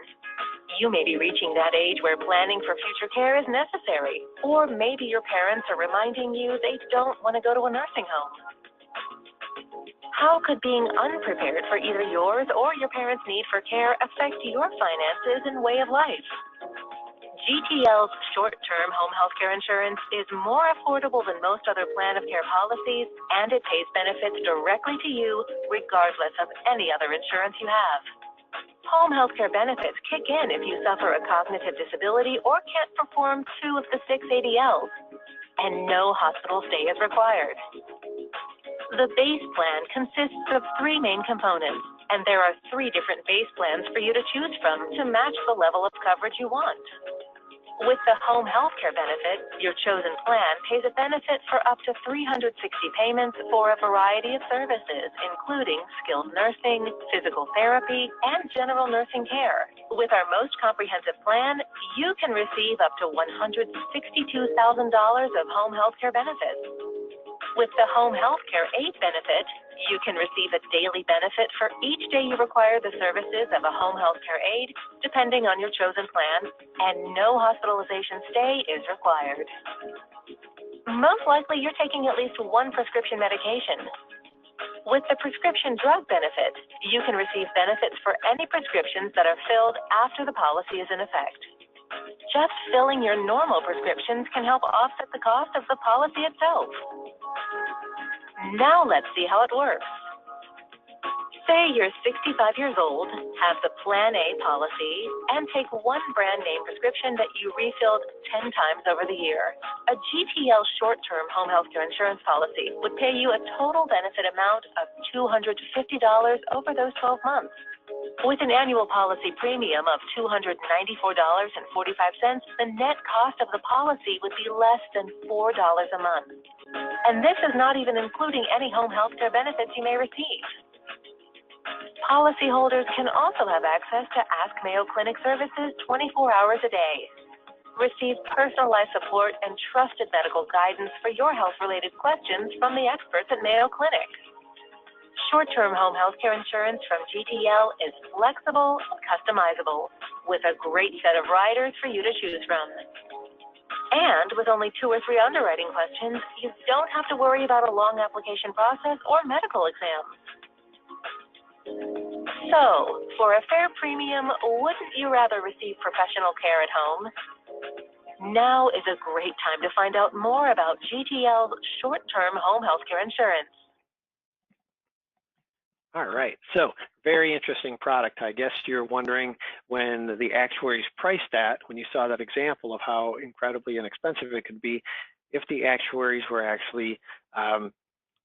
You may be reaching that age where planning for future care is necessary, or maybe your parents are reminding you they don't want to go to a nursing home. How could being unprepared for either yours or your parents' need for care affect your finances and way of life? GTL's short-term home health care insurance is more affordable than most other plan of care policies, and it pays benefits directly to you regardless of any other insurance you have. Home health care benefits kick in if you suffer a cognitive disability or can't perform 2 of the 6 ADLs, and no hospital stay is required. The base plan consists of 3 main components, and there are 3 different base plans for you to choose from to match the level of coverage you want. With the home health care benefit, your chosen plan pays a benefit for up to 360 payments for a variety of services, including skilled nursing, physical therapy, and general nursing care. With our most comprehensive plan, you can receive up to $162,000 of home health care benefits. With the home health care aid benefit, you can receive a daily benefit for each day you require the services of a home health care aid, depending on your chosen plan, and no hospitalization stay is required. Most likely, you're taking at least 1 prescription medication. With the prescription drug benefit, you can receive benefits for any prescriptions that are filled after the policy is in effect. Just filling your normal prescriptions can help offset the cost of the policy itself. Now let's see how it works. Say you're 65 years old, have the Plan A policy, and take 1 brand name prescription that you refilled 10 times over the year. A GTL short-term home health care insurance policy would pay you a total benefit amount of $250 over those 12 months. With an annual policy premium of $294.45, the net cost of the policy would be less than $4 a month. And this is not even including any home health care benefits you may receive. Policyholders can also have access to Ask Mayo Clinic services 24 hours a day. Receive personalized support and trusted medical guidance for your health-related questions from the experts at Mayo Clinic. Short-term home health care insurance from GTL is flexible and customizable, with a great set of riders for you to choose from. And with only 2 or 3 underwriting questions, you don't have to worry about a long application process or medical exams. So, for a fair premium, wouldn't you rather receive professional care at home? Now is a great time to find out more about GTL's short-term home health care insurance. All right, so very interesting product. I guess you're wondering when the actuaries priced that, when you saw that example of how incredibly inexpensive it could be, if the actuaries were actually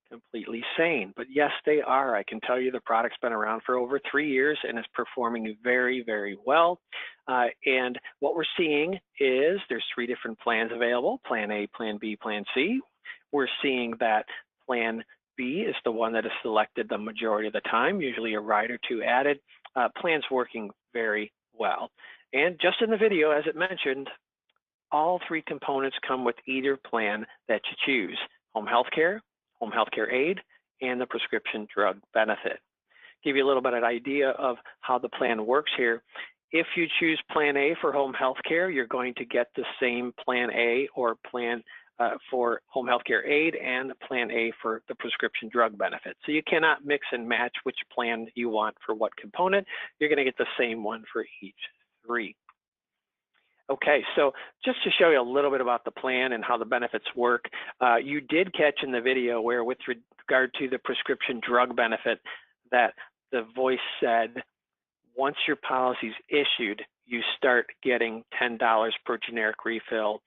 completely sane. But yes, they are. I can tell you the product's been around for over 3 years and is performing very, very well. And what we're seeing is there's 3 different plans available: Plan A, Plan B, Plan C. We're seeing that Plan B is the one that is selected the majority of the time, usually a ride or 2 added. Plan's working very well. And just in the video, as it mentioned, all 3 components come with either plan that you choose: home health care aid, and the prescription drug benefit. Give you a little bit of an idea of how the plan works here. If you choose Plan A for home health care, you're going to get the same Plan A or plan for home health care aid and Plan A for the prescription drug benefit. So you cannot mix and match which plan you want for what component. You're going to get the same one for each 3. Okay, so just to show you a little bit about the plan and how the benefits work, you did catch in the video where with regard to the prescription drug benefit that the voice said, once your policy's issued, you start getting $10 per generic refill,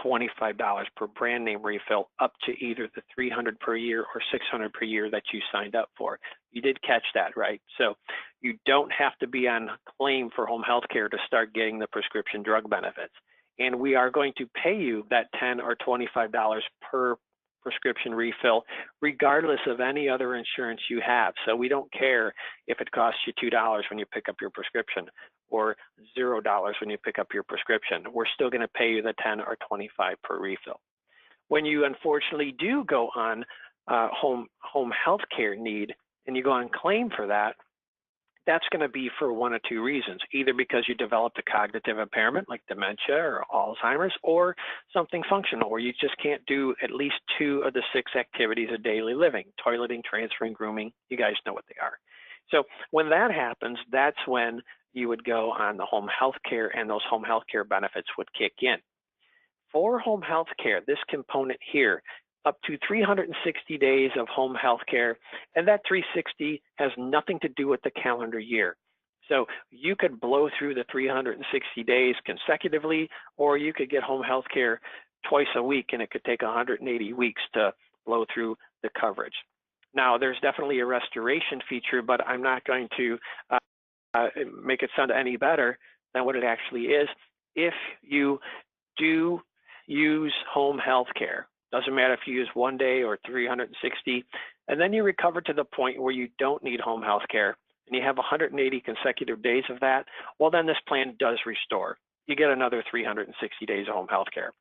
$25 per brand name refill, up to either the $300 per year or $600 per year that you signed up for. You did catch that, right? So you don't have to be on claim for home health care to start getting the prescription drug benefits. And we are going to pay you that $10 or $25 per prescription refill, regardless of any other insurance you have. So we don't care if it costs you $2 when you pick up your prescription or $0 when you pick up your prescription. We're still going to pay you the 10 or 25 per refill. When you unfortunately do go on home health care need and you go on claim for that, that's going to be for one of two reasons, either because you developed a cognitive impairment like dementia or Alzheimer's, or something functional where you just can't do at least 2 of the 6 activities of daily living: toileting, transferring, grooming. You guys know what they are. So when that happens, that's when you would go on the home health care, and those home health care benefits would kick in. For home health care, this component here, up to 360 days of home health care, and that 360 has nothing to do with the calendar year. So you could blow through the 360 days consecutively, or you could get home health care twice a week, and it could take 180 weeks to blow through the coverage. Now, there's definitely a restoration feature, but I'm not going to make it sound any better than what it actually is. If you do use home health care, doesn't matter if you use 1 day or 360, and then you recover to the point where you don't need home health care, and you have 180 consecutive days of that, well, then this plan does restore. You get another 360 days of home health care.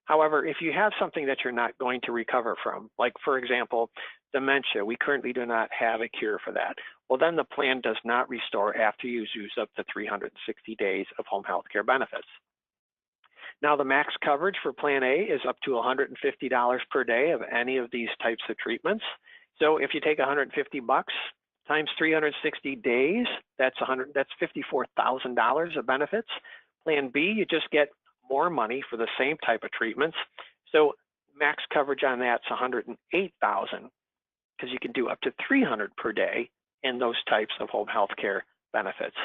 However, if you have something that you're not going to recover from, like, for example, dementia, we currently do not have a cure for that. Well, then the plan does not restore after you use up to 360 days of home health care benefits. Now, the max coverage for Plan A is up to $150 per day of any of these types of treatments. So if you take $150 times 360 days, that's $54,000 of benefits. Plan B, you just get more money for the same type of treatments. So max coverage on that's $108,000, because you can do up to $300 per day in those types of home health care benefits.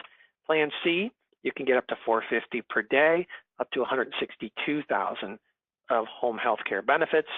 Plan C, you can get up to $450 per day, up to $162,000 of home health care benefits.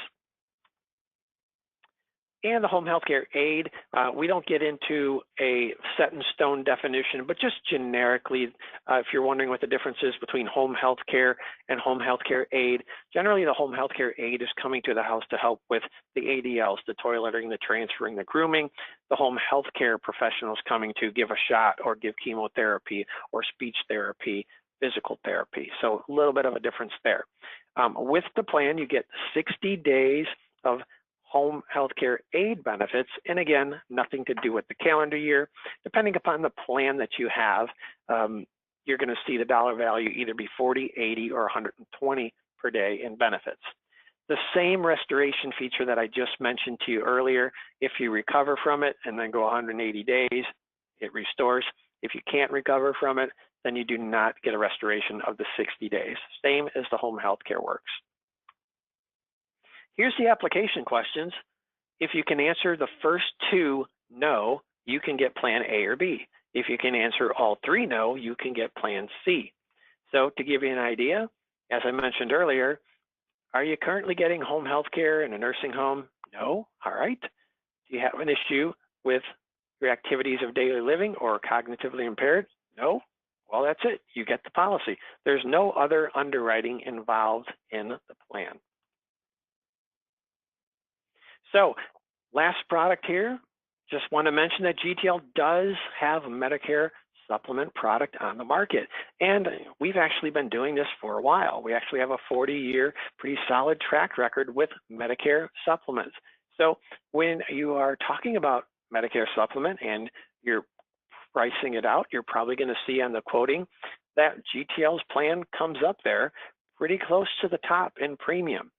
And the home health care aid, we don't get into a set in stone definition, but just generically, if you're wondering what the difference is between home health care and home health care aid, generally the home health care aid is coming to the house to help with the ADLs, the toileting, the transferring, the grooming. The home health care professionals coming to give a shot or give chemotherapy or speech therapy, physical therapy. So a little bit of a difference there. With the plan, you get 60 days of home health care aid benefits, and again, nothing to do with the calendar year. Depending upon the plan that you have, you're going to see the dollar value either be 40, 80, or 120 per day in benefits. The same restoration feature that I just mentioned to you earlier, if you recover from it and then go 180 days, it restores. If you can't recover from it, then you do not get a restoration of the 60 days. Same as the home health care works. Here's the application questions. If you can answer the first 2 no, you can get Plan A or B. If you can answer all 3 no, you can get Plan C. So to give you an idea, as I mentioned earlier, are you currently getting home health care in a nursing home? No. All right. Do you have an issue with your activities of daily living or cognitively impaired? No. Well, that's it. You get the policy. There's no other underwriting involved in the plan. So last product here, just want to mention that GTL does have a Medicare supplement product on the market. And we've actually been doing this for a while. We actually have a 40-year pretty solid track record with Medicare supplements. So when you are talking about Medicare supplement and you're pricing it out, you're probably going to see on the quoting that GTL's plan comes up there pretty close to the top in premium.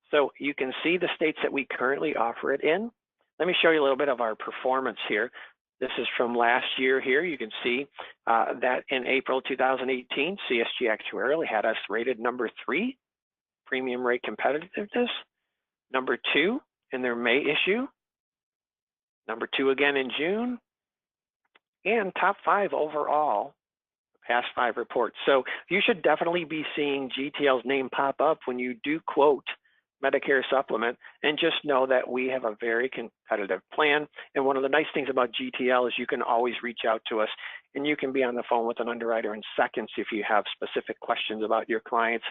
So you can see the states that we currently offer it in. Let me show you a little bit of our performance here. This is from last year here. You can see that in April 2018, CSG Actuarial had us rated number 3, premium rate competitiveness, number 2 in their May issue, number 2 again in June, and top 5 overall past 5 reports. So you should definitely be seeing GTL's name pop up when you do quote Medicare supplement, and just know that we have a very competitive plan. And one of the nice things about GTL is you can always reach out to us, and you can be on the phone with an underwriter in seconds if you have specific questions about your clients'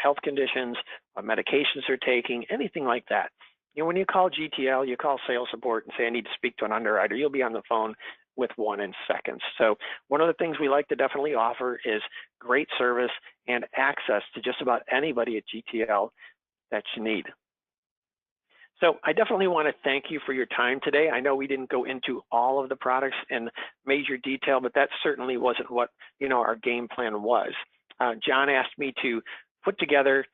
health conditions, medications they're taking, anything like that. You know, when you call GTL, you call sales support and say, I need to speak to an underwriter, you'll be on the phone with one in seconds. So one of the things we like to definitely offer is great service and access to just about anybody at GTL that you need. So I definitely want to thank you for your time today. I know we didn't go into all of the products in major detail, but that certainly wasn't what, you know, our game plan was. John asked me to put together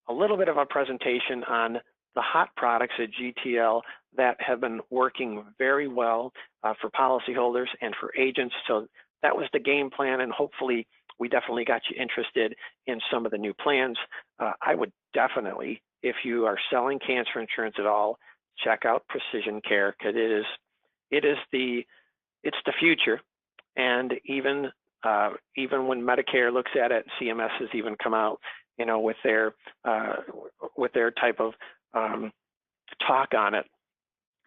a little bit of a presentation on the hot products at GTL that have been working very well for policyholders and for agents. So that was the game plan, and hopefully we definitely got you interested in some of the new plans. I would definitely, if you are selling cancer insurance at all, check out Precision Care, because it's the future. And even when Medicare looks at it, CMS has even come out, you know, with their type of talk on it.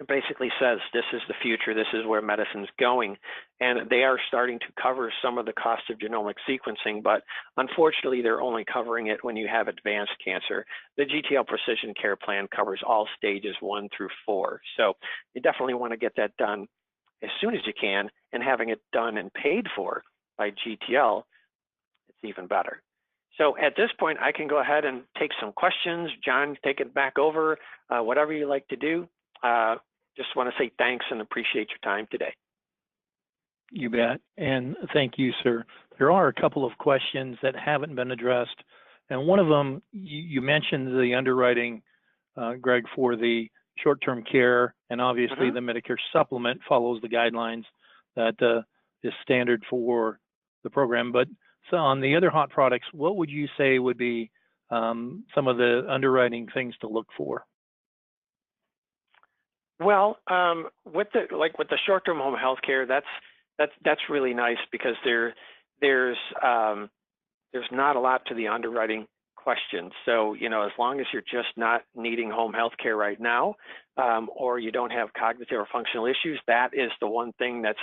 It basically says this is the future, this is where medicine's going, and they are starting to cover some of the cost of genomic sequencing, but unfortunately they're only covering it when you have advanced cancer. The GTL Precision Care Plan covers all stages 1 through 4, so you definitely want to get that done as soon as you can, and having it done and paid for by GTL, it's even better. So at this point, I can go ahead and take some questions. John, take it back over, whatever you like to do. Just want to say thanks and appreciate your time today. You bet. And thank you, sir. There are a couple of questions that haven't been addressed. And one of them, you mentioned the underwriting, Greg, for the short-term care, and obviously the Medicare supplement follows the guidelines that is standard for the program. But so on the other hot products, what would you say would be some of the underwriting things to look for? Well, with the short-term home health care, that's really nice, because there's not a lot to the underwriting questions. So, you know, as long as you're just not needing home health care right now, or you don't have cognitive or functional issues, that is the one thing that's,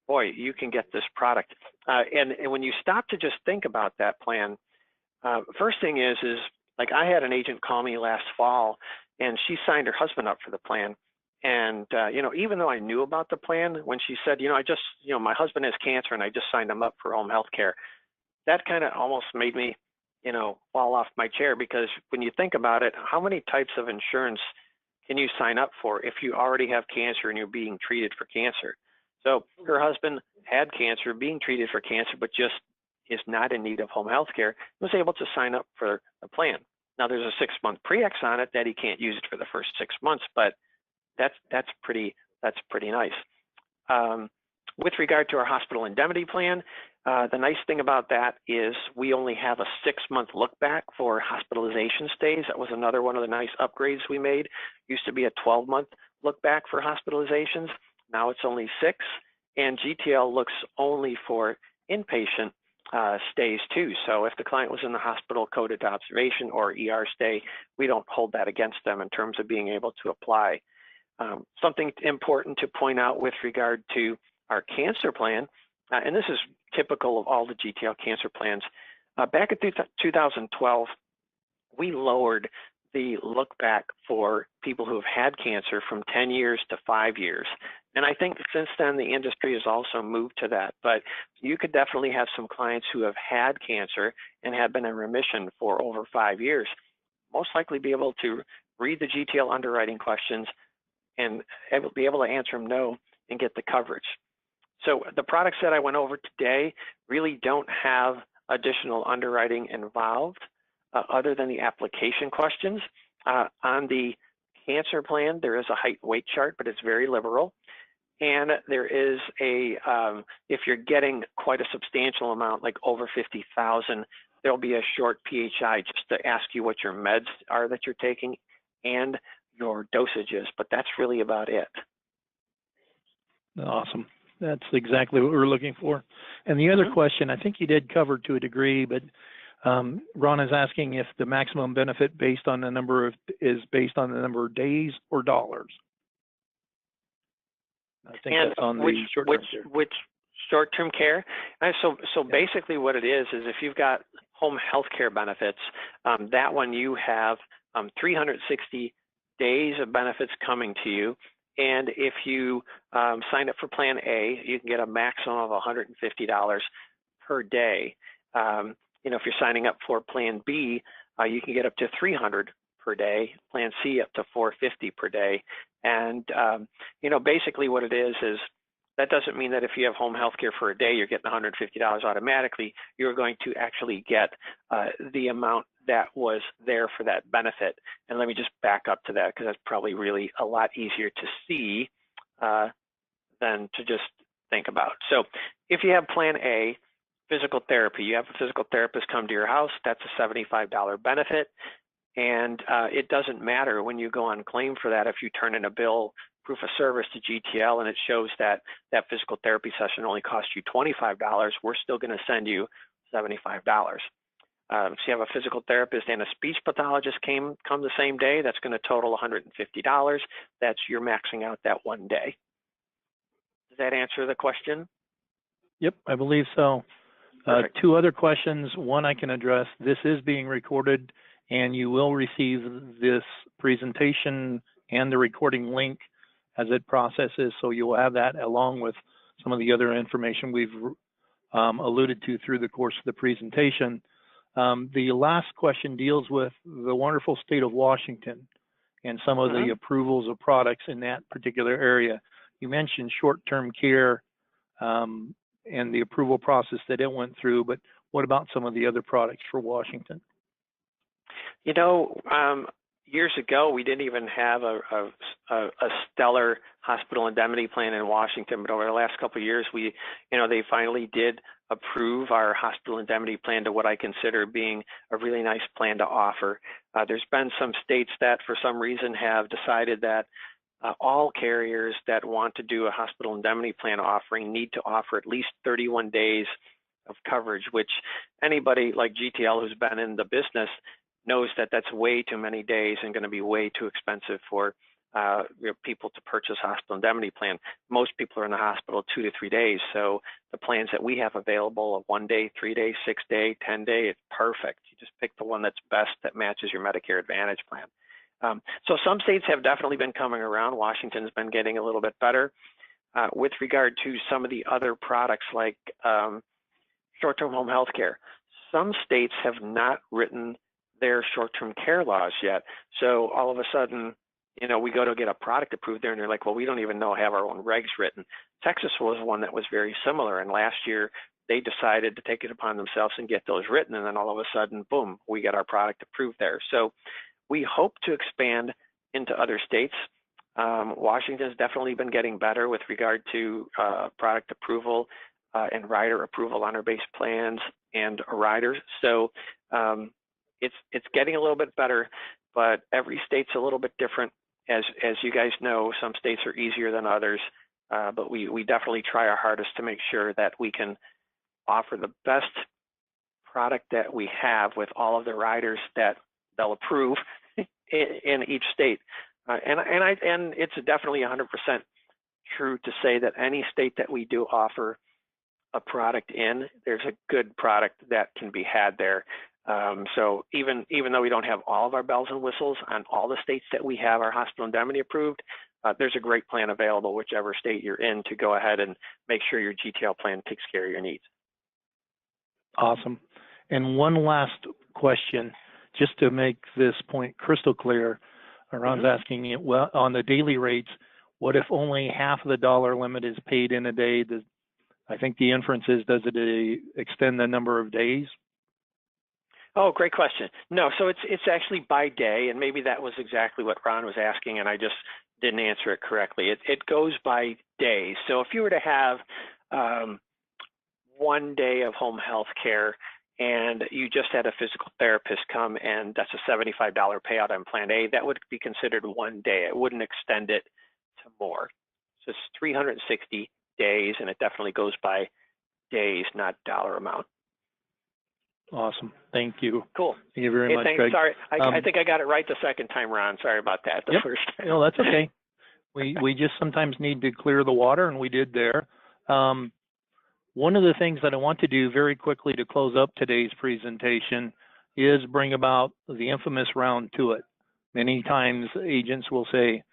boy, you can get this product. And when you stop to just think about that plan, first thing is like I had an agent call me last fall, and she signed her husband up for the plan. And, you know, even though I knew about the plan, when she said, you know, my husband has cancer and I just signed him up for home health care, that kind of almost made me, you know, fall off my chair, because when you think about it, how many types of insurance can you sign up for if you already have cancer and you're being treated for cancer? So her husband had cancer, being treated for cancer, but just is not in need of home health care, was able to sign up for the plan. Now there's a 6-month pre-ex on it that he can't use it for the first 6 months, but that's pretty nice. With regard to our hospital indemnity plan, the nice thing about that is we only have a 6-month look back for hospitalization stays. That was another one of the nice upgrades we made. Used to be a 12-month look back for hospitalizations. Now it's only 6, and GTL looks only for inpatient stays too. So if the client was in the hospital coded to observation or ER stay, we don't hold that against them in terms of being able to apply. Something important to point out with regard to our cancer plan, and this is typical of all the GTL cancer plans, back in 2012, we lowered the look back for people who have had cancer from 10 years to 5 years. And I think since then, the industry has also moved to that. But you could definitely have some clients who have had cancer and have been in remission for over 5 years, most likely be able to read the GTL underwriting questions and be able to answer them no and get the coverage. So the products that I went over today really don't have additional underwriting involved other than the application questions. On the cancer plan, there is a height and weight chart, but it's very liberal. And there is if you're getting quite a substantial amount, like over 50,000, there'll be a short PHI just to ask you what your meds are that you're taking and your dosages, but that's really about it. Awesome. That's exactly what we're looking for. And the other question, I think you did cover to a degree, but Ron is asking if the maximum benefit based on the number of days or dollars. I think that's on the short-term care. Which short-term care? So basically what it is if you've got home health care benefits, that one you have 360 days of benefits coming to you. And if you sign up for Plan A, you can get a maximum of $150 per day. If you're signing up for Plan B, you can get up to $300 per day. Plan C up to $450 per day. And basically what it is that doesn't mean that if you have home health care for a day, you're getting $150 automatically. You're going to actually get the amount that was there for that benefit. And let me just back up to that, because that's probably really a lot easier to see than to just think about. So if you have Plan A, physical therapy, you have a physical therapist come to your house, that's a $75 benefit. And it doesn't matter when you go on claim for that if you turn in a bill proof of service to GTL and it shows that that physical therapy session only cost you $25, we're still going to send you $75. If you have a physical therapist and a speech pathologist come the same day, that's going to total $150. That's you're maxing out that one day. Does that answer the question? Yep, I believe so. Two other questions. One I can address. This is being recorded, and you will receive this presentation and the recording link as it processes. So you'll have that along with some of the other information we've alluded to through the course of the presentation. The last question deals with the wonderful state of Washington and some of the approvals of products in that particular area. You mentioned short-term care and the approval process that it went through, but what about some of the other products for Washington? Years ago, we didn't even have a stellar hospital indemnity plan in Washington, but over the last couple of years, they finally did approve our hospital indemnity plan to what I consider being a really nice plan to offer. There's been some states that for some reason have decided that all carriers that want to do a hospital indemnity plan offering need to offer at least 31 days of coverage, which anybody like GTL who's been in the business knows that that's way too many days and going to be way too expensive for people to purchase hospital indemnity plan. Most people are in the hospital 2 to 3 days. So the plans that we have available of 1 day, 3 day, 6 day, 10 day, it's perfect. You just pick the one that's best that matches your Medicare Advantage plan. So some states have definitely been coming around. Washington's been getting a little bit better. With regard to some of the other products like short-term home health care, some states have not written their short-term care laws yet. So all of a sudden, we go to get a product approved there and they're like, well, we don't even have our own regs written. Texas was one that was very similar. And last year they decided to take it upon themselves and get those written. And then all of a sudden, boom, we get our product approved there. So we hope to expand into other states. Washington's definitely been getting better with regard to product approval and rider approval on our base plans and riders. So it's getting a little bit better, but every state's a little bit different. As you guys know, some states are easier than others, but we definitely try our hardest to make sure that we can offer the best product that we have with all of the riders that they'll approve in each state. And it's definitely 100% true to say that any state that we do offer a product in, there's a good product that can be had there. So even though we don't have all of our bells and whistles on all the states that we have our hospital indemnity approved, there's a great plan available, whichever state you're in, to go ahead and make sure your GTL plan takes care of your needs. Awesome. And one last question, just to make this point crystal clear. Ron's asking it, well, on the daily rates, what if only half of the dollar limit is paid in a day? I think the inference is, does it extend the number of days? Oh, great question. No, so it's actually by day, and maybe that was exactly what Ron was asking, and I just didn't answer it correctly. It goes by days. So if you were to have 1 day of home health care and you just had a physical therapist come and that's a $75 payout on Plan A, that would be considered 1 day. It wouldn't extend it to more. So it's 360 days, and it definitely goes by days, not dollar amount. Awesome. Thank you. Cool. Thank you very much, thanks. Greg. Sorry, I think I got it right the second time, Ron. Sorry about that. The first time. No, that's okay. We just sometimes need to clear the water, and we did there. One of the things that I want to do very quickly to close up today's presentation is bring about the infamous round to it. Many times agents will say,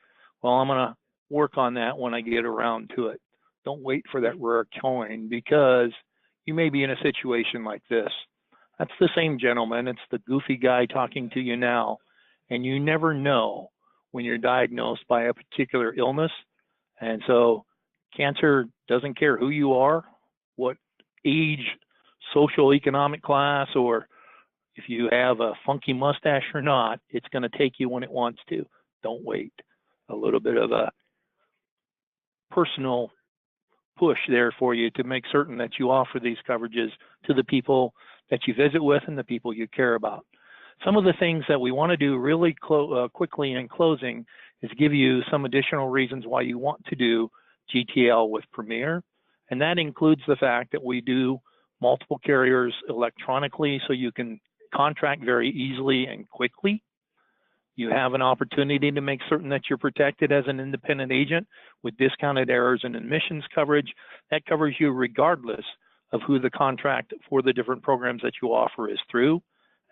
well, I'm going to work on that when I get around to it. Don't wait for that rare coin, because you may be in a situation like this. That's the same gentleman. It's the goofy guy talking to you now. And you never know when you're diagnosed by a particular illness. And so cancer doesn't care who you are, what age, social, economic class, or if you have a funky mustache or not, it's going to take you when it wants to. Don't wait. A little bit of a personal push there for you to make certain that you offer these coverages to the people that you visit with and the people you care about. Some of the things that we want to do really quickly in closing is give you some additional reasons why you want to do GTL with Premier. And that includes the fact that we do multiple carriers electronically, so you can contract very easily and quickly. You have an opportunity to make certain that you're protected as an independent agent with discounted errors and admissions coverage. That covers you regardless of who the contract for the different programs that you offer is through.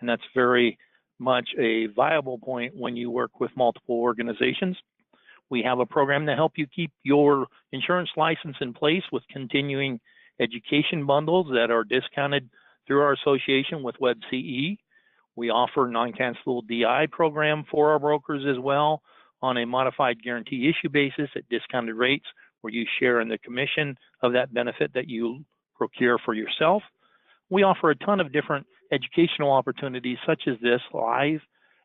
And that's very much a viable point when you work with multiple organizations. We have a program to help you keep your insurance license in place with continuing education bundles that are discounted through our association with WebCE. We offer non-cancelable DI program for our brokers as well on a modified guarantee issue basis at discounted rates, where you share in the commission of that benefit that you procure for yourself. We offer a ton of different educational opportunities such as this, live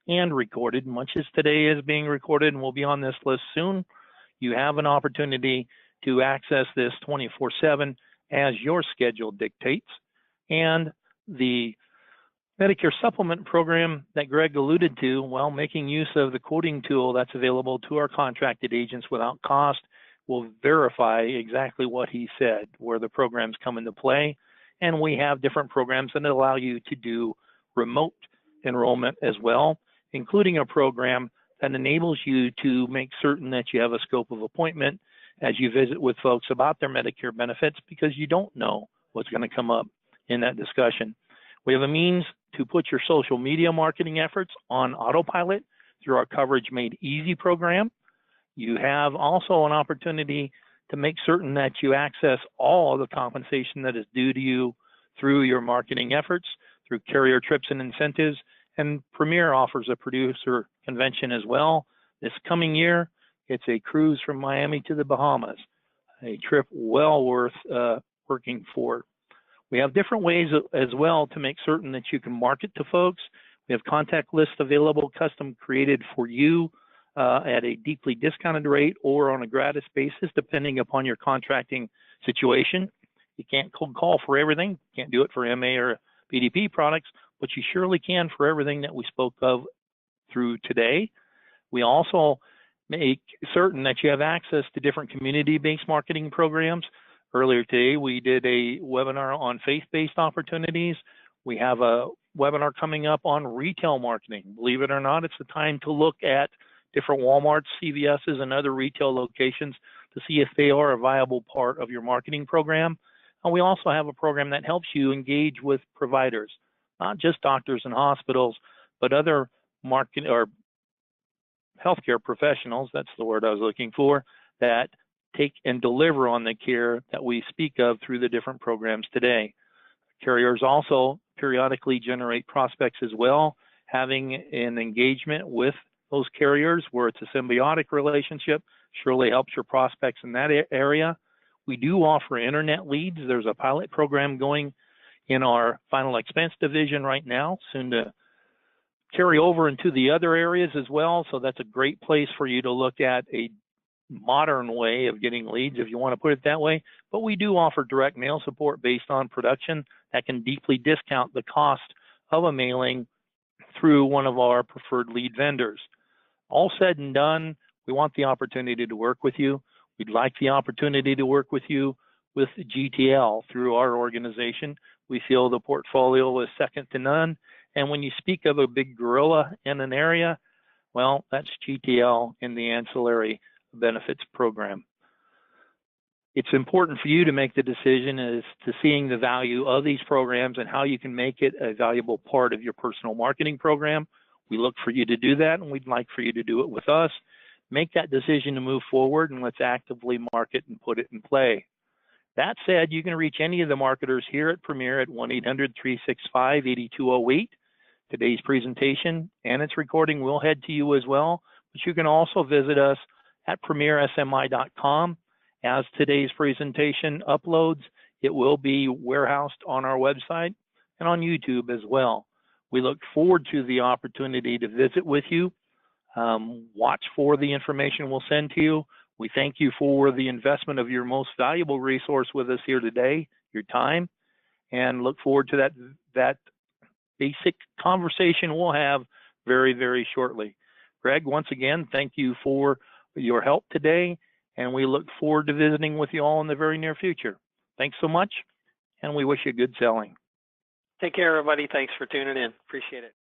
and recorded, much as today is being recorded and will be on this list soon. You have an opportunity to access this 24/7 as your schedule dictates. And the Medicare supplement program that Greg alluded to, while making use of the quoting tool that's available to our contracted agents without cost, will verify exactly what he said, where the programs come into play. And we have different programs that allow you to do remote enrollment as well, including a program that enables you to make certain that you have a scope of appointment as you visit with folks about their Medicare benefits, because you don't know what's going to come up in that discussion. We have a means to put your social media marketing efforts on autopilot through our Coverage Made Easy program. You have also an opportunity to make certain that you access all the compensation that is due to you through your marketing efforts, through carrier trips and incentives, and Premier offers a producer convention as well. This coming year, it's a cruise from Miami to the Bahamas, a trip well worth working for. We have different ways as well to make certain that you can market to folks. We have contact lists available, custom created for you at a deeply discounted rate or on a gratis basis, depending upon your contracting situation. You can't cold call for everything. Can't do it for MA or PDP products, but you surely can for everything that we spoke of through today. We also make certain that you have access to different community-based marketing programs. Earlier today, we did a webinar on faith-based opportunities. We have a webinar coming up on retail marketing. Believe it or not, it's the time to look at different Walmarts, CVS's, and other retail locations to see if they are a viable part of your marketing program. And we also have a program that helps you engage with providers, not just doctors and hospitals, but other market or healthcare professionals, that's the word I was looking for, that take and deliver on the care that we speak of through the different programs today. Carriers also periodically generate prospects as well, having an engagement with those carriers where it's a symbiotic relationship surely helps your prospects in that area. We do offer internet leads. There's a pilot program going in our final expense division right now, soon to carry over into the other areas as well. So that's a great place for you to look at a modern way of getting leads, if you want to put it that way. But we do offer direct mail support based on production that can deeply discount the cost of a mailing through one of our preferred lead vendors. All said and done, we want the opportunity to work with you. We'd like the opportunity to work with you with GTL through our organization. We feel the portfolio is second to none. And when you speak of a big gorilla in an area, well, that's GTL in the Ancillary Benefits Program. It's important for you to make the decision as to seeing the value of these programs and how you can make it a valuable part of your personal marketing program. We look for you to do that, and we'd like for you to do it with us. Make that decision to move forward, and let's actively market and put it in play. That said, you can reach any of the marketers here at Premier at 1-800-365-8208. Today's presentation and its recording will head to you as well, but you can also visit us at premiersmi.com. As today's presentation uploads, it will be warehoused on our website and on YouTube as well. We look forward to the opportunity to visit with you. Watch for the information we'll send to you. We thank you for the investment of your most valuable resource with us here today, your time, and look forward to that basic conversation we'll have very, very shortly. Greg, once again, thank you for your help today, and we look forward to visiting with you all in the very near future. Thanks so much, and we wish you good selling. Take care, everybody. Thanks for tuning in. Appreciate it.